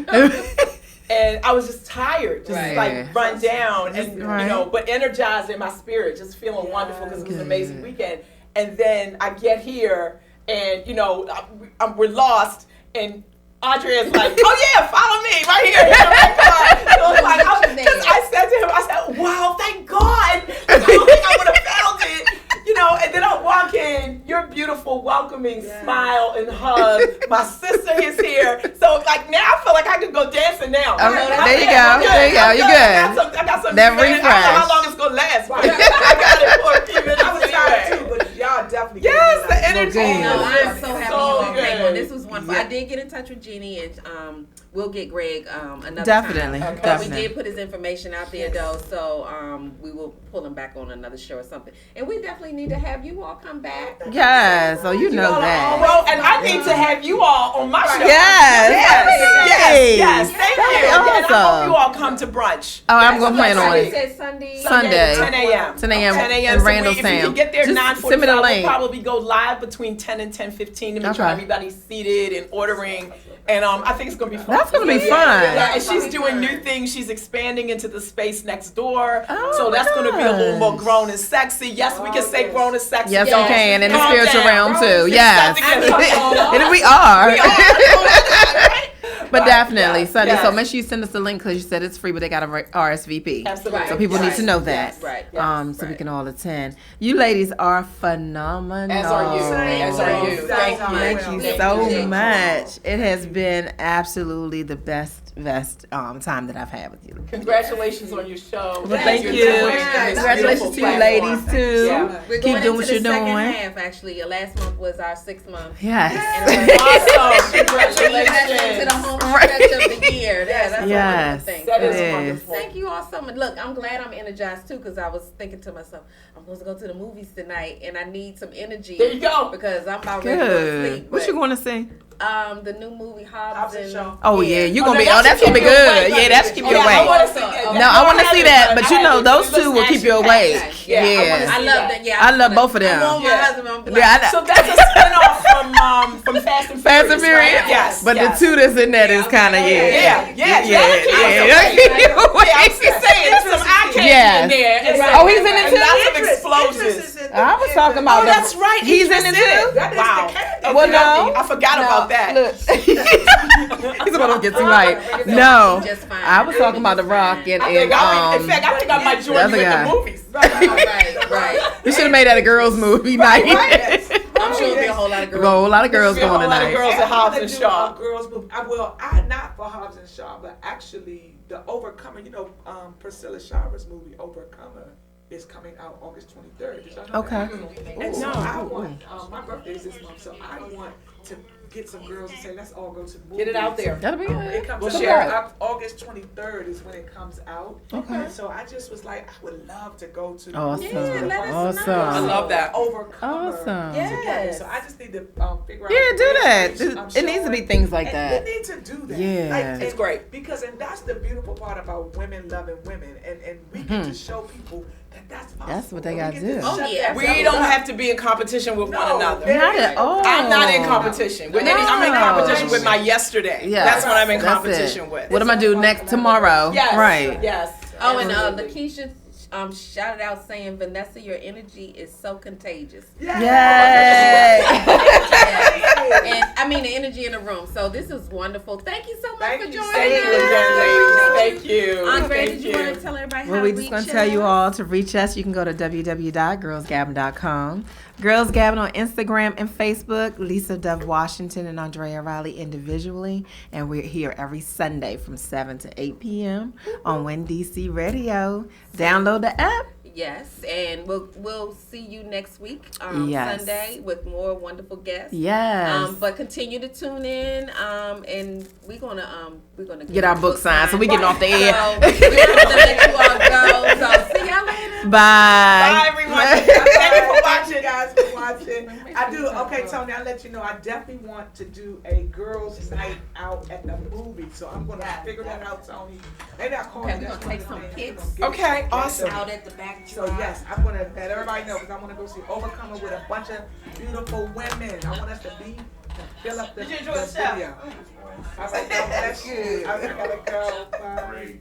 And I was just tired, just Right. like run down, and Right. but energized in my spirit, just feeling wonderful because it was an amazing Good. weekend. And then I get here, and we're lost, and Andrea's like, "Oh yeah, follow me right here." So it's like, because I said to him, I said, "Wow, thank God! I don't think I would have found it." And then I walk in, your beautiful, welcoming smile and hug. My sister is here. So, now I feel like I could go dancing now. Okay, there you go. There you go. You're good. I got some That minutes. I don't know refresh. how long it's going to last, but I got it for a few minutes I was tired anyway. too, but y'all definitely. Yes, gave me the that. energy. good. No, was I'm so happy so you all good. came on. This was wonderful. Yeah. I did get in touch with Jeannie, and we'll get Greg another Definitely, time. But definitely. we did put his information out there, though, so we will pull him back on another show or something. And we definitely need to have you all come back. Yes, so you know that. Well, and I need to have you all on my show. Yes. Yes. Thank you. That'd be And I hope awesome. you all come to brunch. Oh, I'm going to plan on You it. said Sunday. Sunday. 10 a.m. 10 a.m. 10 a.m. in So Randallstown. if you can get there Just 9:45, send me the we'll link. probably go live between 10 and 10:15 to make sure Okay. everybody's seated and ordering. And I think it's going to be fun. That's gonna be Yeah, fun. Yeah, and she's doing new things. She's expanding into the space next door. Oh, so that's going to be a little more nice. grown and sexy. Yes, we can say grown and sexy. Yes, y'all. we can. In the Calm spiritual down. realm, Grown too. and Yes. sexy. And we are. We are. Oh my God, right? But definitely Yes, Sunday. yes. So make sure you send us the link because you said it's free, but they got to RSVP. Absolutely. So people need to know that. Yes, right. So we can all attend. You ladies are phenomenal. As are you. As are you. Thank you. Thank you Thank so you. much. It has been absolutely the best time that I've had with you. Congratulations on your show. Well, thank You're you. doing this Congratulations beautiful to you platform. ladies too. Yeah. We're Keep going doing into what the you're second doing. half, actually. Last month was our 6th month. Yes. Awesome. Into the Congratulations. home stretch of the year. That's Yes. a thing. That It is is. wonderful. Thank you all so much. Look, I'm glad I'm energized too because I was thinking to myself, I'm supposed to go to the movies tonight and I need some energy. There you go. Because I'm about ready to go to Good. sleep. What you going to see? The new movie Hobbs Hobbs and and Shaw. Oh yeah, you gonna be. that Oh, that's should gonna be keep you good. awake. Yeah, that should keep you Okay, I awake. wanna see that. No, I want to see that, but you know those It two will looks keep you action awake. packed. Yeah, I wanna Yeah. I see love that. that. Yeah, I love both of them. I want my Yeah. husband. I'm like, Yeah, So that's a spinoff from Fast and Furious. Fast and Furious. Right? Yes. But yes. the two that's in that is kind of Yeah. That'll keep you awake. I was just saying, there's some eye candy Yes. in there. And Oh, he's in it and too? Lots of Idris explosions. is in I was talking about Oh, that's right. He's in Idris it too. That is Wow. the candy. Okay, Well, no. I forgot about that. Look, he's about to get too right. No, Just fine. I was talking about The Rock and I think in fact, I think I might join the you other in guy. the movies. Right. we should have made that a girls' movie night. I'm sure it'll be a whole lot of A girls. whole lot of girls There'll going be a whole lot of tonight. girls at Hobbs and do Shaw. a girls movie. I not for Hobbs and Shaw, but actually the Overcomer. Priscilla Shara's movie Overcomer is coming out August 23rd. Did y'all know Okay. that? And so I want my birthday is this month, so I want to get some girls and say let's all go to the movies. Get it out there. That'll be It good. comes We'll out share it. August 23rd is when it comes out. Okay. And so I just was like, I would love to go to the Awesome. movies. Yeah, let us Awesome. know. I love that. Overcomer Awesome. Yes. together. So I just need to figure out. Yeah, do the that. dates I'm It needs to be showing. things like And that. We need to do that. Yeah. It's great. Because and that's the beautiful part about women loving women, and we get to show people that that's possible. That's what they We gotta get do. to Oh, shut yeah. that We devil don't up. have to be in competition with one another. Not at all. I'm not in competition with any. I'm in competition with my yesterday. Yeah. That's what I'm in That's competition it. with. What am I do next tomorrow? Yes. Right. Yes. Oh, and Absolutely. Lakeisha shouted out saying, Vanessa, your energy is so contagious. Yeah. Yay. And I mean the energy in the room. So this is wonderful. Thank you so much Thank for you. joining Thank us. you again, ladies. Thank you. Andre, Thank did you want to tell everybody how Well, to we're reach just going to tell you us? all to reach us. You can go to www.girlsgabbin.com. Girls Gabbin on Instagram and Facebook. Lisa Dove Washington and Andrea Riley individually. And we're here every Sunday from 7 to 8 p.m. on WinDC Radio. Download the app. Yes, and we'll see you next week, Yes. Sunday, with more wonderful guests. Yes. But continue to tune in, and we're gonna Get our book signed so we getting off the air. So we're gonna let you all go. So see y'all later. Bye. Bye, everyone. Thank you for Thank watching. you guys for watching. I do. Okay, Tony, I'll let you know. I definitely want to do a girls' night out at the movie, so I'm gonna figure that out, Tony. Maybe I'll call Okay, you. we're gonna take some pics. Okay, awesome. Out at the back. So yes, I'm gonna let everybody know because I want to go see Overcomer with a bunch of beautiful women. I want us to fill up the, Did you enjoy the the show? video. All right, God bless you. I gotta go. Bye.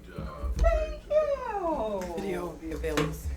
Video will be available soon.